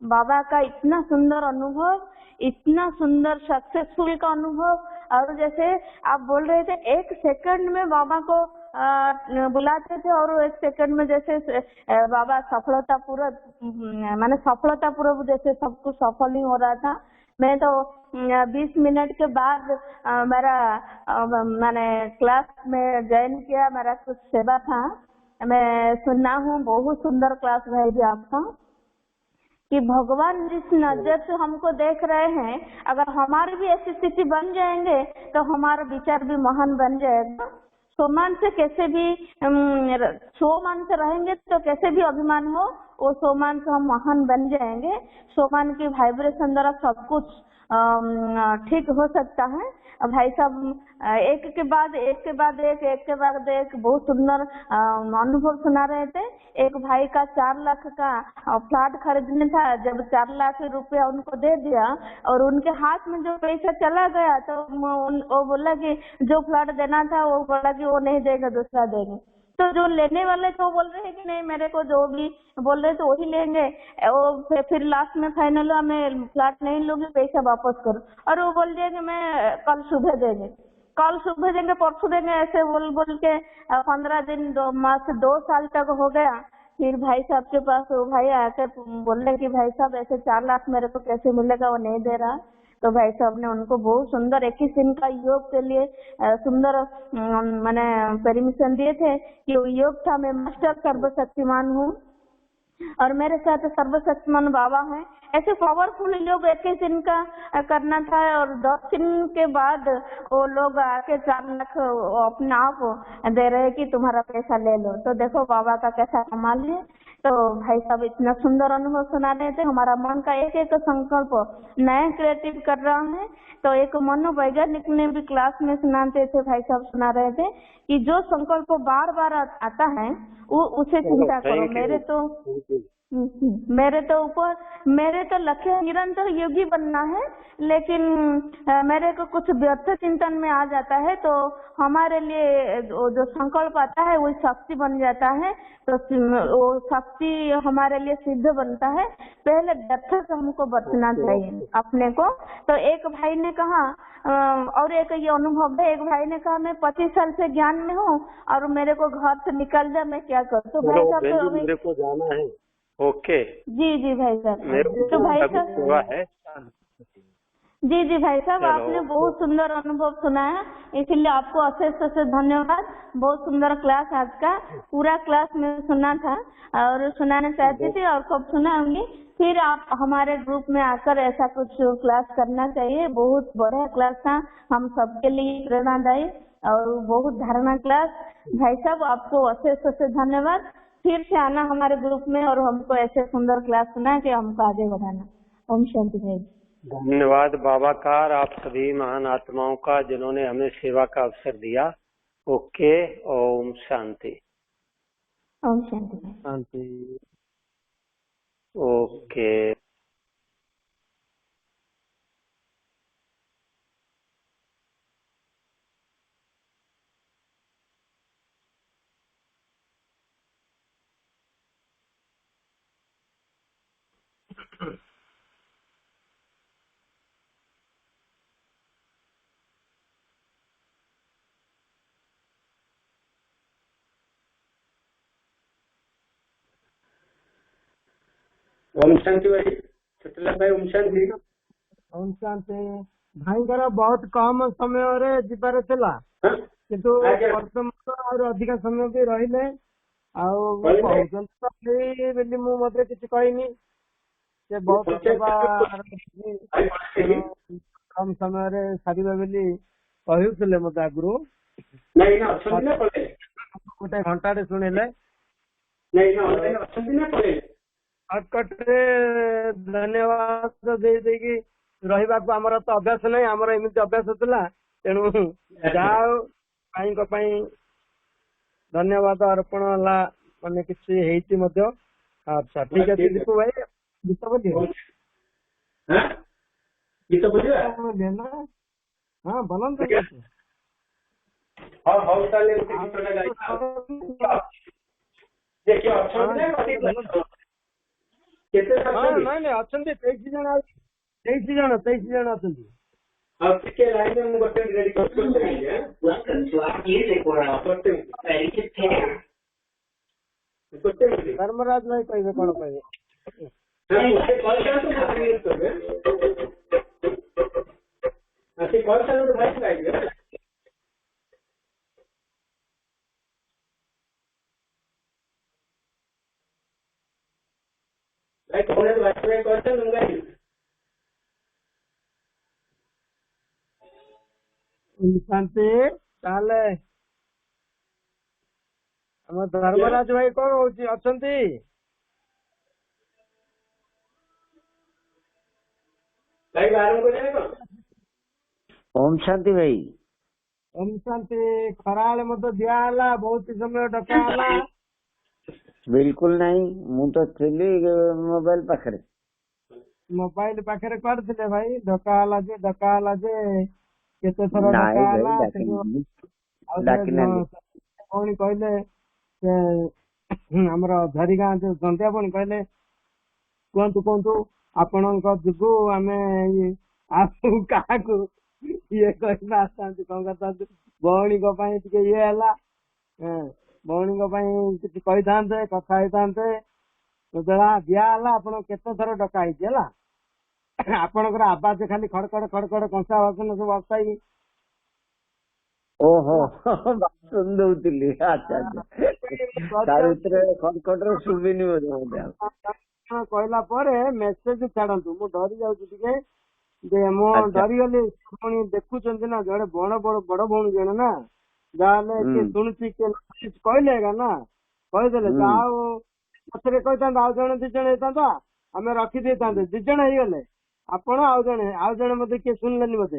बाबा का इतना सुंदर अनुभव, इतना सुंदर सक्सेसफुल का अनुभव। और जैसे आप बोल रहे थे 1 सेकंड में बाबा को बुलाते थे, और 1 सेकंड में जैसे बाबा सफलतापूर्वक जैसे सब कुछ सफल ही हो रहा था। मैं तो 20 मिनट के बाद मैंने क्लास में ज्वाइन किया, मेरा कुछ सेवा था। मैं सुना हूँ, बहुत सुंदर क्लास भाई जी आपका, कि भगवान जिस नजर से हमको देख रहे हैं, अगर हमारी भी ऐसी स्थिति बन जाएंगे तो हमारा विचार भी महान बन जाएगा। सोमान से कैसे भी सोमान से रहेंगे तो कैसे भी अभिमान हो, वो सोमान से हम महान बन जाएंगे। सोमान की वाइब्रेशन द्वारा सब कुछ ठीक हो सकता है। भाई साहब एक के बाद एक बहुत सुंदर अनुभव सुना रहे थे। एक भाई का 4 लाख का फ्लैट खरीदने था, जब 4 लाख रुपया उनको दे दिया और उनके हाथ में जो पैसा चला गया, तो वो बोला कि जो फ्लैट देना था वो बोला कि वो नहीं देगा, दूसरा देंगे। तो जो लेने वाले थे वो बोल रहे हैं कि नहीं, मेरे को जो भी बोल रहे थे वही लेंगे। वो फिर लास्ट में फाइनल हुआ मैं फ्लैट नहीं लूंगी, पैसा वापस करो। और वो बोल दिया कि मैं कल सुबह देंगे, परसों देंगे, ऐसे बोल के 15 दिन 2 मास 2 साल तक हो गया। फिर भाई साहब के पास वो भाई आकर बोल रहे कि भाई साहब ऐसे 4 लाख मेरे को कैसे मिलेगा, वो नहीं दे रहा। तो भाई साहब ने उनको बहुत सुंदर 21 दिन का योग के लिए सुंदर मैंने परमिशन दिए थे कि वो योग था। मैं मास्टर सर्वशक्तिमान हूँ और मेरे साथ सर्वशक्तिमान बाबा हैं। ऐसे पावरफुल योग 21 दिन का करना था, और 10 दिन के बाद वो लोग आके 4 लाख अपने आप दे रहे कि तुम्हारा पैसा ले लो। तो देखो बाबा का कैसा कमाल है। तो भाई साहब इतना सुंदर अनुभव सुना रहे थे। हमारा मन का एक एक संकल्प नया क्रिएटिव कर रहा है। तो एक मनोवैज्ञानिक ने भी क्लास में सुनाते थे, भाई साहब सुना रहे थे कि जो संकल्प बार बार आता है वो उसे चिंता करो। मेरे तो लक्ष्य निरंतर योगी बनना है, लेकिन मेरे को कुछ व्यर्थ चिंतन में आ जाता है, तो हमारे लिए जो संकल्प आता है वो शक्ति बन जाता है। तो वो शक्ति हमारे लिए सिद्ध बनता है। पहले व्यर्थ से हमको बचना चाहिए अपने को। तो एक भाई ने कहा, और एक ये अनुभव है, एक भाई ने कहा मैं 25 साल से ज्ञान में हूँ और मेरे को घर से निकल जाए, मैं क्या करूँ। तो भाई साहब तो मेरे को जाना है। ओके जी भाई साहब। तो भाई साहब जी भाई साहब, आपने बहुत सुंदर अनुभव सुनाया, इसलिए आपको अशेष धन्यवाद। बहुत सुंदर क्लास, आज का पूरा क्लास में सुना था और सुनाना चाहती थी और कब सुनाऊंगी। फिर आप हमारे ग्रुप में आकर ऐसा कुछ क्लास करना चाहिए। बहुत बढ़िया क्लास था, हम सबके लिए प्रेरणादायी और बहुत धारणा क्लास। भाई साहब आपको अशेष धन्यवाद। फिर से आना हमारे ग्रुप में और हमको ऐसे सुंदर क्लास सुना कि हमको आगे बढ़ाना। ओम शांति भाई। धन्यवाद बाबाकार आप सभी महान आत्माओं का जिन्होंने हमें सेवा का अवसर दिया। ओके, ओम शांति। ओम शांति भाई। शांति। ओके। ओम शांति भाई, छोटे भाई ओम शांति। ओम शांति भाईଙ୍କର बहुत कम ସମୟରେ ଯିବାର ଥିଲା, କିନ୍ତୁ ବର୍ତ୍ତମାନ ଆହୁରି ଅଧିକ ସମୟ ବି ରହିଲେ ଆଉ କହୁଛନ୍ତି ବୋଲି ମୁଁ ମଧ୍ୟ କିଛି କହିନି। से बहुत सेवा कम समय सारे बोली कहूले मत आगु गोटे घंटा शुणिले शॉर्टकटे धन्यवाद देकी रहा आमर तो अभ्यास नहीं आमर एमती अभ्यास था तेणु भाई धन्यवाद अर्पण है मैंने किसी अच्छा ठीक है दीपू भाई गीत बोलिए गीत बोलिए ना हाँ बोलते देखिए नहीं अच्छा 23 जन अच्छा आपके लाइन में गोटे रेडी धर्मराज भाई कहे कौन कहे शांति ताले हम धर्मराज भाई कौन होची अच्छंती ओम शांति भाई ओम शांति खराल मत दिया बहुत समय डका बिल्कुल नहीं मु तो थिली मोबाइल पाखरे करथिले भाई डका जे केते थर डका कौन कहले हमर धरी गाँ जो संध्या पुणी कहले कहतु आपण जुगु आमे आसु क्या ये कहना आसता कौन करता भौणी ये है भौणी किसी कही था कथा होता दिहला आप केते डका है आपणकर आवाज खाली खड़खड़ खड़खड़ कंसा वासन सब आसाई ओहो सुन दउतिली अच्छा खड़खड़ सुबिनी कहला मेसेज छाड़ू मु डरी जाऊँ मु डरी गली पुणी देखुं ना जड़े बड़ भौणी जड़े ना जहाँ शुणुची कहले ना कहीदे पचरे कही आउ जन दी जन होता आम रखी था दी जन हो गले आपण आउ जड़े मत किए शुणिले मत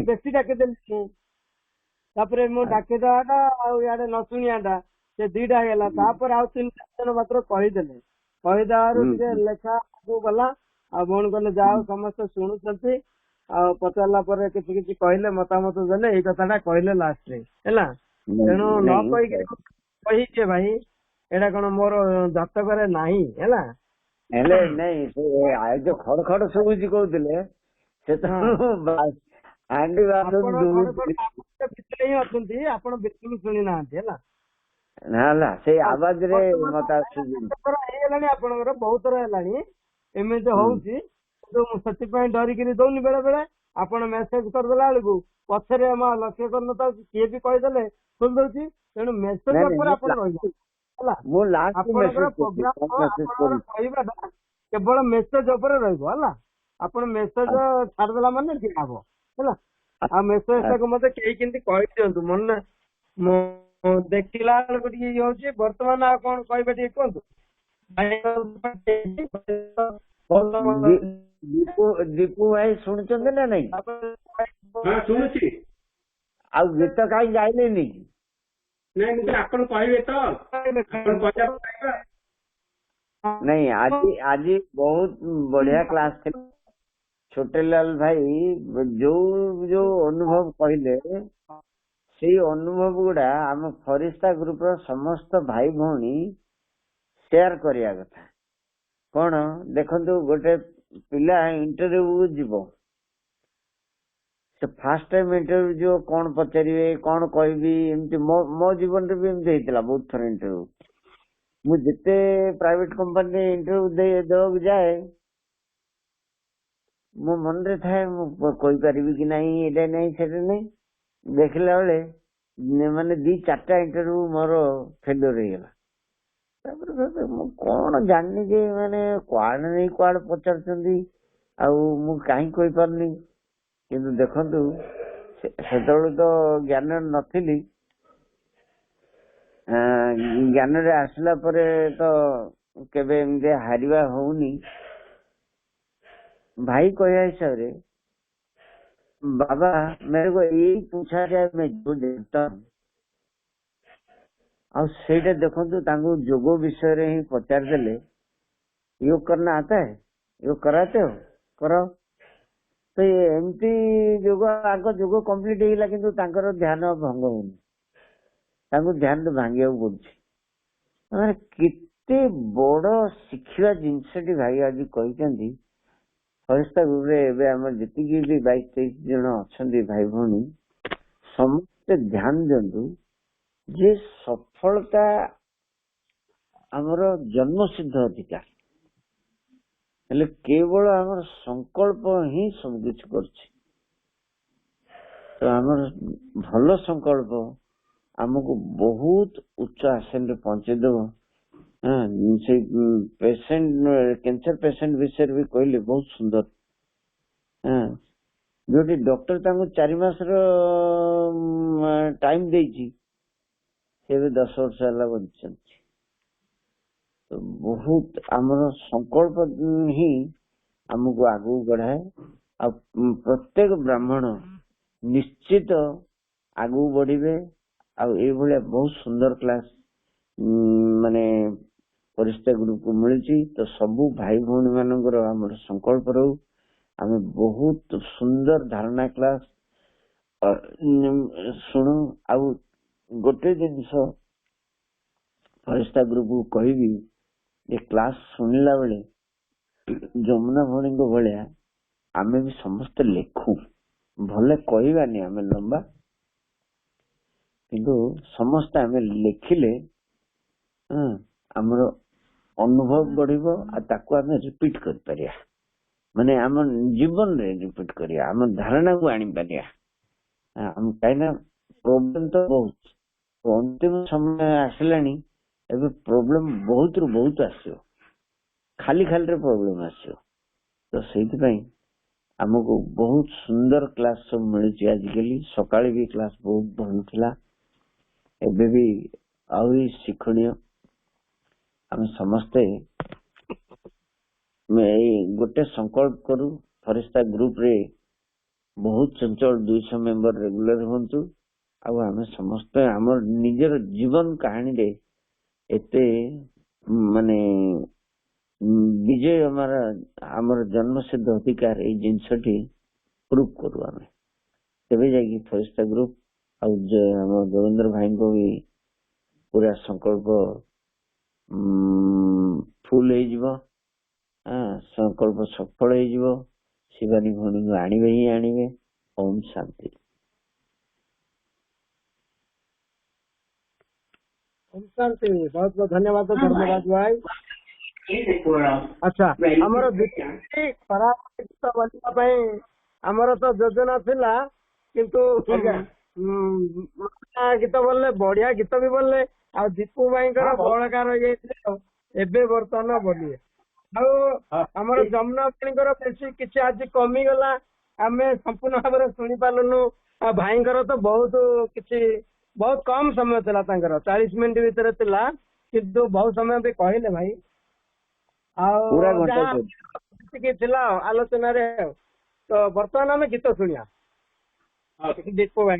बेसी डाकिदेली तापर मु डाकिदेवाटा आड़े न शुणियाटा से दीटा है आउ 3 जन मात्र कहीदेले कहीदेव लेखा आगे गला आ भौणी कहले जाओ समस्त शुणुंट आ पचारा कि कहले मतामत देले ये कथा कहले लास्ट रे तेणु न कही भाई एटा कौन मोर जातक नहीं नहीं जो खड़ खड़ शुभुची कहते से तो हांडी आपण बिल्कुल शुणी ना से आवाज रे मत आपणकर बहुत थर है एमती होती डरिकी दौनी बेले बेले आपण मेसेज करदेला बेलू पछरे लक्ष्य कर किए भी कहीदे खोल दौची तेणु मेसेज केवल मेसेज रहा आप मेसेज छाड़देला मान ठीक हम है मेसेज मत कहीं कही दिंतु मन देखला बेलू बर्तमान आ कौन कहे कहतु दीपू भाई शुणुच ना नहीं शुणुची आ गीत कहीं जाइले नहीं आपन कहबे तो नहीं आज बहुत बढ़िया क्लास थे छोटे लाल भाई जो जो अनुभव कहले से अनुभव गुड़ा आम फरिस्ता ग्रुप रो समस्त भाई भौणी शेयर करिया कथा कौन देखंतु गोटे पिला इंटरव्यू जीवो से फास्ट टाइम इंटरव्यू जो कौन पचारे कौन कहबी एमती मो जीवन रे भी एमती हेतला बहुत थर इंटरव्यू मु जिते प्राइवेट कंपनी इंटरव्यू देवाक जाए मो मन रे थाए कही पारिबी कि नहीं एटा नहीं सेटा नहीं देखला बेले माने 2-4टा इंटरव्यू मोर फेलियर हो गला ତାପରେ ମୁଁ କଣ ଜାଣିନି ଯେ ମାନେ କୁଆଡେ ନେଇ କୁଆଡେ ପଚାରୁଛନ୍ତି ଆଉ ମୁଁ କାହିଁ କହିପାରୁନି। କିନ୍ତୁ ଦେଖନ୍ତୁ ସେତେବେଳେ ତ ଜ୍ଞାନ ନଥିଲି, ଜ୍ଞାନରେ ଆସିଲା ପରେ ତ କେବେ ଏମିତି ହାରିବା ହଉନି। भाई कहया हिसाब रे बाबा मेरे को यही पूछा जाए मैं जो देखता हूँ और ସେଇଟା ଦେଖନ୍ତୁ ତାଙ୍କୁ ଯୋଗ ବିଷୟରେ ହିଁ ପଚାରି ଦେଲେ योग करना आता है, योग कराते हो, करो। तो एमती ଯୋଗ ଆଗ ଯୋଗ କମ୍ପ୍ଲିଟ ହେଇଗଲା କିନ୍ତୁ ତାଙ୍କର ଧ୍ୟାନ ଭଙ୍ଗ ହଉନି, ତାଙ୍କୁ ଧ୍ୟାନ ଭାଙ୍ଗିବାକୁ ପଡୁଛି। ମାନେ କେତେ ବଡ ଶିଖିବା ଜିନିଷଟି ଭାଇ ଆଜି କହିଛନ୍ତି। ଫରିସ୍ତା ଗ୍ରୁପରେ ଏବେ ଆମର ଯେତିକି ବି 22-23 ଜଣ ଅଛନ୍ତି ଭାଇ ଭଉଣୀ, ସମସ୍ତେ ଧ୍ୟାନ ଦିଅନ୍ତୁ ଯେ ସଫଳତା ଆମର ଜନ୍ମସିଦ୍ଧ ଅଧିକାର, ହେଲେ କେବଳ ଆମର ସଂକଳ୍ପ ହିଁ ସବୁ କିଛି କରୁଛି। ତ ଆମର ଭଲ ସଂକଳ୍ପ ଆମକୁ ବହୁତ ଉଚ୍ଚ ଆସନରେ ପହଞ୍ଚେଇଦବ। ସେ ପେସେଣ୍ଟ କ୍ୟାନ୍ସର ପେସେଣ୍ଟ ବିଷୟରେ ବି କହିଲେ ବହୁତ ସୁନ୍ଦର। ଯୋଉଠି ଡକ୍ଟର ତାଙ୍କୁ 4 ମାସର ଟାଇମ ଦେଇଛି, ସେ ଏବେ 10 ବର୍ଷ ହେଲା ବଞ୍ଚିଛନ୍ତି। ତ ବହୁତ ଆମର ସଂକଳ୍ପ ହିଁ ଆମକୁ ଆଗକୁ ବଢାଏ। ଆଉ ପ୍ରତ୍ୟେକ ବ୍ରାହ୍ମଣ ନିଶ୍ଚିତ ଆଗକୁ ବଢିବେ। ଆଉ ଏଇଭଳିଆ ବହୁତ ସୁନ୍ଦର କ୍ଲାସ ମାନେ ଫରିସ୍ତା ଗ୍ରୁପକୁ ମିଳିଛି। ତ ସବୁ ଭାଇ ଭଉଣୀ ମାନଙ୍କର ଆମର ସଂକଳ୍ପ ରହୁ, ଆମେ ବହୁତ ସୁନ୍ଦର ଧାରଣା କ୍ଲାସ ଶୁଣୁ। ଆଉ ଗୋଟେ ଜିନିଷ ଫରିସ୍ତା ଗ୍ରୁପକୁ କହିବି, ଯେ କ୍ଲାସ ଶୁଣିଲା ବେଳେ ଯମୁନା ଭଉଣୀଙ୍କ ଭଳିଆ ଆମେ ବି ସମସ୍ତେ ଲେଖୁ, ଭଲେ କହିବାନି ଆମେ ଲମ୍ବା, କିନ୍ତୁ ସମସ୍ତେ ଆମେ ଲେଖିଲେ ଆମର ଅନୁଭବ ବଢିବ ଆଉ ତାକୁ ଆମେ ରିପିଟ କରିପାରିବା, ମାନେ ଆମ ଜୀବନରେ ରିପିଟ କରିବା, ଆମ ଧାରଣାକୁ ଆଣିପାରିବା। କାହିଁକିନା ପ୍ରୋବ୍ଲେମ ତ ବହୁତ, ଅନ୍ତିମ ସମୟ ଆସିଲାଣି, ଏବେ ପ୍ରୋବ୍ଲେମ ବହୁତ ରୁ ବହୁତ ଆସିବ, ଖାଲି ଖାଲିରେ ପ୍ରୋବ୍ଲେମ ଆସିବ। ତ ସେଇଥିପାଇଁ ଆମକୁ ବହୁତ ସୁନ୍ଦର କ୍ଲାସ ସବୁ ମିଳୁଛି ଆଜିକାଲି। ସକାଳେ ବି କ୍ଲାସ ବହୁତ ଭଲ ଥିଲା, ଏବେ ବି ଆହୁରି ଶିକ୍ଷଣୀୟ। ଆମେ ସମସ୍ତେ ଏଇ ଗୋଟେ ସଂକଳ୍ପ କରୁ, ଫରିସ୍ତା ଗ୍ରୁପରେ ବହୁତ ଚଞ୍ଚଳ 200 ମେମ୍ବର ରେଗୁଲାର ହୁଅନ୍ତୁ। ଆଉ ଆମେ ସମସ୍ତେ ଆମର ନିଜର ଜୀବନ କାହାଣୀରେ ଏତେ ମାନେ ବିଜୟ ଆମର ଜନ୍ମସିଦ୍ଧ ଅଧିକାର ଏଇ ଜିନିଷଟି ପ୍ରୁଭ୍ କରୁ ଆମେ, ତେବେ ଯାଇକି ଫରିସ୍ତା ଗ୍ରୁପ ଆଉ ଆମ ଦେବେନ୍ଦ୍ର ଭାଇଙ୍କ ବି ପୁରା ସଂକଳ୍ପ ଫୁଲ ହେଇଯିବ, ସଂକଳ୍ପ ସଫଳ ହେଇଯିବ। ଶିବାନୀ ଭଉଣୀଙ୍କୁ ଆଣିବେ ହିଁ ଆଣିବେ। ଓମ୍ ଶାନ୍ତି। ଓମ୍ ଶାନ୍ତି। ବହୁତ ବହୁତ ଧନ୍ୟବାଦ ଧର୍ମରାଜ ଭାଇ। ଆଚ୍ଛା, ଆମର ଖରାପ ଗୀତ ବୋଲିବା ପାଇଁ ଆମର ତ ଯୋଜନା ଥିଲା, କିନ୍ତୁ ଗୀତ ବୋଲିଲେ ବଢିଆ ଗୀତ ବି ବୋଲିଲେ, ଆଉ ଦୀପୁ ଭାଇଙ୍କର ବଳକା ରହିଯାଇଥିଲେ, ଏବେ ବର୍ତ୍ତମାନ ବୋଲିବେ। ଆଉ ଆମର ଯମୁନା ଭାଇଙ୍କର ବେଶୀ କିଛି ଆଜି କମିଗଲା, ଆମେ ସମ୍ପୂର୍ଣ୍ଣ ଭାବରେ ଶୁଣି ପାରିଲୁନୁ। ଆଉ ଭାଇଙ୍କର ତ ବହୁତ କିଛି, ବହୁତ କମ ସମୟ ଥିଲା ତାଙ୍କର, 40 ମିନିଟ୍ ଭିତରେ ଥିଲା, କିନ୍ତୁ ବହୁତ ସମୟ ବି କହିଲେ ଭାଇ। ଆଉ ଯାହା ଥିଲା ଆଲୋଚନାରେ। ତ ବର୍ତ୍ତମାନ ଆମେ ଗୀତ ଶୁଣିବା ଦୀପୁ ଭାଇ।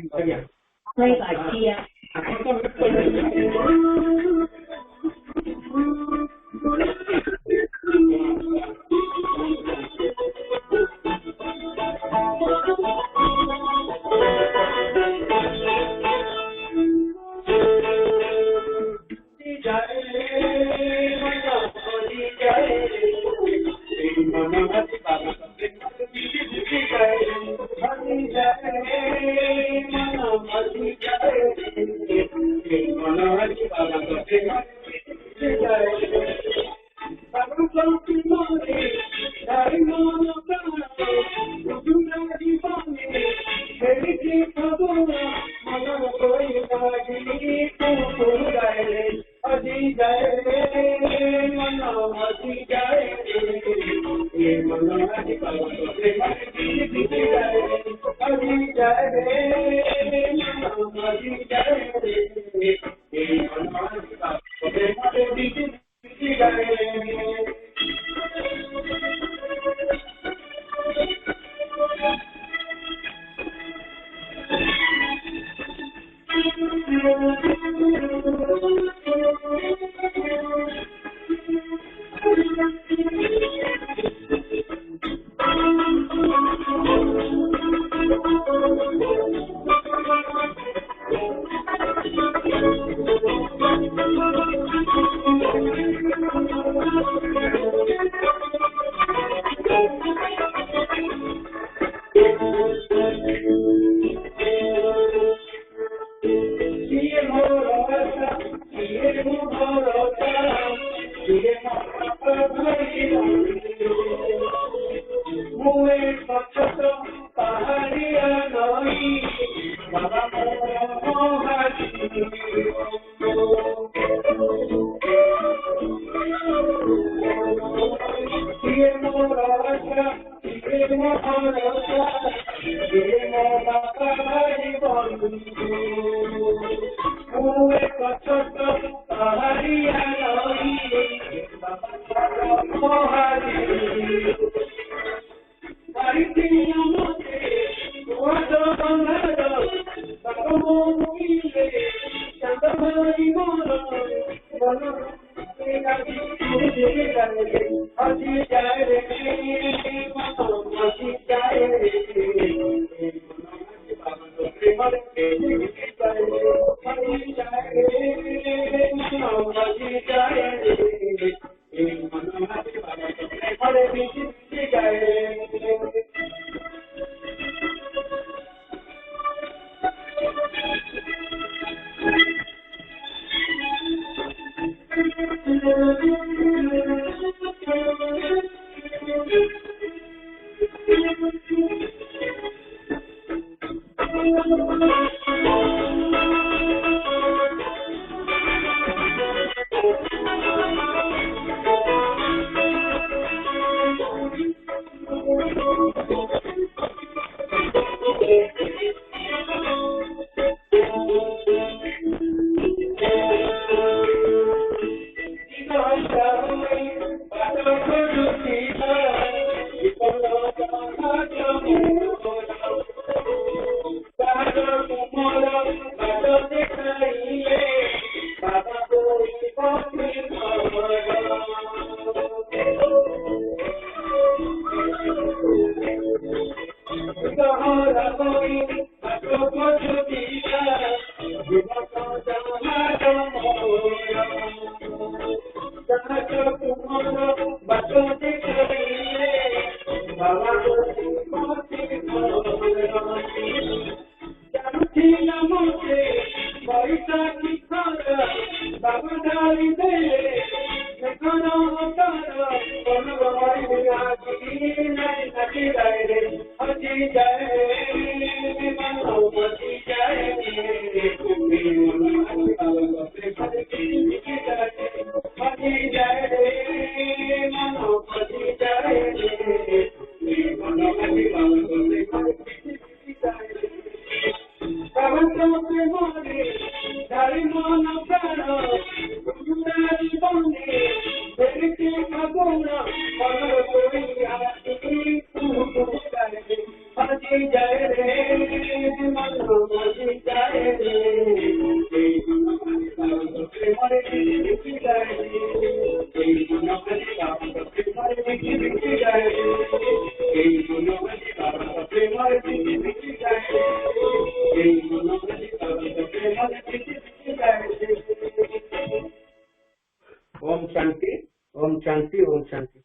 ओम शांति ओम शांति ओम शांति।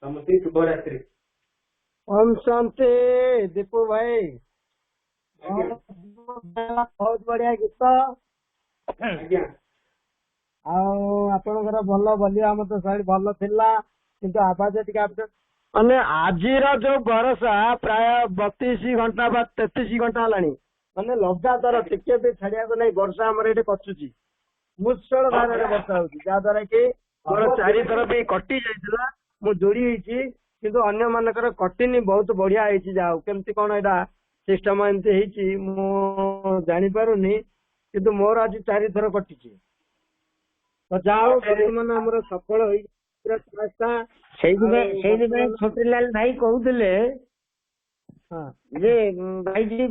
समझी शुभरात्रि। ओम शांति दीपू भाई बहुत बढ़िया गीत आज्ञा आपणकर भल भलिया तो शैली भल थिला किंतु आवाज टिके माने आजिर जो बरसा प्राय 32 घंटा बा 33 घंटा हलानी माने लगातार टिके भी छाड़िया को नहीं वर्षा आमर ये कचुची मुसळ धारे वर्षा होती जहाँ द्वारा कि मोर चारि तरफ कटि जाइतिला मु जोड़ी होइछि କିନ୍ତୁ ଅନ୍ୟ ମାନଙ୍କର କଟିନି ବହୁତ ବଢିଆ ହେଇଛି। ଯାହା ହଉ କେମିତି କଣ ଏଇଟା ସିଷ୍ଟମ ଏମିତି ହେଇଛି ମୁଁ ଜାଣିପାରୁନି, କିନ୍ତୁ ମୋର ଆଜି 4 ଥର କଟିଛି। ତ ଯାହା ହଉ ବର୍ତ୍ତମାନ ଆମର ସଫଳ ହେଇଛି ପୁରା କ୍ଲାସଟା। ସେଇଥିପାଇଁ ଛୋଟିଲାଲ ଭାଇ କହୁଥିଲେ ହଁ ଯେ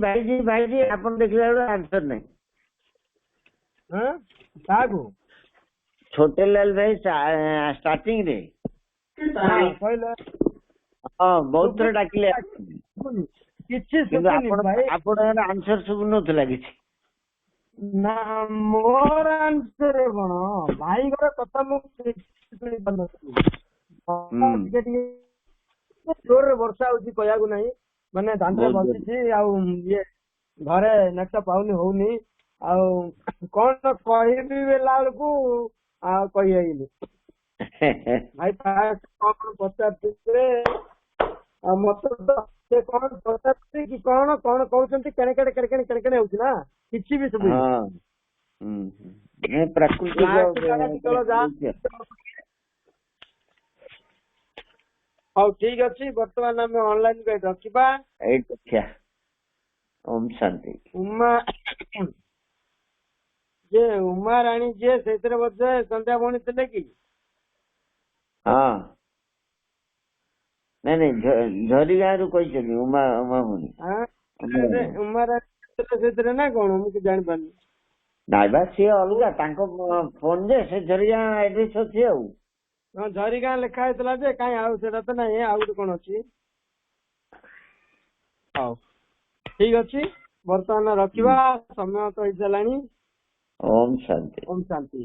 ଭାଇଜି ଆପଣ ଦେଖିଲା ବେଳକୁ ଆନ୍ସର ନାହିଁ। ହଁ କାହାକୁ? ଛୋଟିଲାଲ ଭାଇ ଷ୍ଟାର୍ଟିଂ ରେ କହିଲେ ହଁ ବହୁତ ଥର ଡାକିଲେ, କିଛି କିନ୍ତୁ ଶୁଭୁନି ଭାଇ। ଆପଣଙ୍କର ଆନ୍ସର ଶୁଭୁନଥିଲା କିଛି। ନା ମୋର ଆନ୍ସର କଣ, ଭାଇଙ୍କର କଥା ମୁଁ ଶୁଣି ପାରୁନଥିଲି। ଟିକେ ଟିକେ ଜୋରରେ ବର୍ଷା ହଉଛି କହିବାକୁ ନାହିଁ, ମାନେ ଦାଣ୍ଡରେ ବସିଛି ଆଉ ଇଏ ଘରେ ନେଟ ପାଉନି ହଉନି, ଆଉ କଣ କହିବି ବେଲା ବେଳକୁ ଆଉ କହି ହେଇନି। ଭାଇ କଣ ପଚାରୁଥିଲେ ଆଉ ମତେ ତ ସେ କଣ ପଚାରୁଛି କି କଣ କଣ କହୁଛନ୍ତି କେଣେ କେଣେ ହଉଛି ନା କିଛି ବି ଶୁଭୁନି। ହଉ ଠିକ ଅଛି, ବର୍ତ୍ତମାନ ଆମେ ଅନଲାଇନ ରଖିବା। ଓମ୍ ଶାନ୍ତି। ଉମା ରାଣୀ ଯିଏ ସେଇଥିରେ ବୋଧେ ସନ୍ଧ୍ୟା ଭଉଣୀ ଥିଲେ କି? ହଁ ନାଇଁ ଝରିଗାଁରୁ କହିଛନ୍ତି ଉମା ଭଉଣୀ। ଉମା ରାଣୀ ସେଥିରେ ନା କଣ ମୁଁ କିଛି ଜାଣିପାରୁନି। ନାଇଁ ବା ସିଏ ଅଲଗା, ତାଙ୍କ ଫୋନ ଯେ ସେ ଝରିଗାଁ ଆଡ୍ରେସ ଅଛି ଆଉ। ହଁ ଝରିଗାଁ ଲେଖା ହେଇଥିଲା ଯେ କାଇଁ ଆଉ ସେଟା ତ ନାହିଁ, ଆଉ ଗୋଟେ କଣ ଅଛି। ହଉ ଠିକ ଅଛି, ବର୍ତ୍ତମାନ ରଖିବା, ସମୟ ତ ହେଇସାରିଲାଣି। ଓମ୍ ଶାନ୍ତି। ଓମ୍ ଶାନ୍ତି।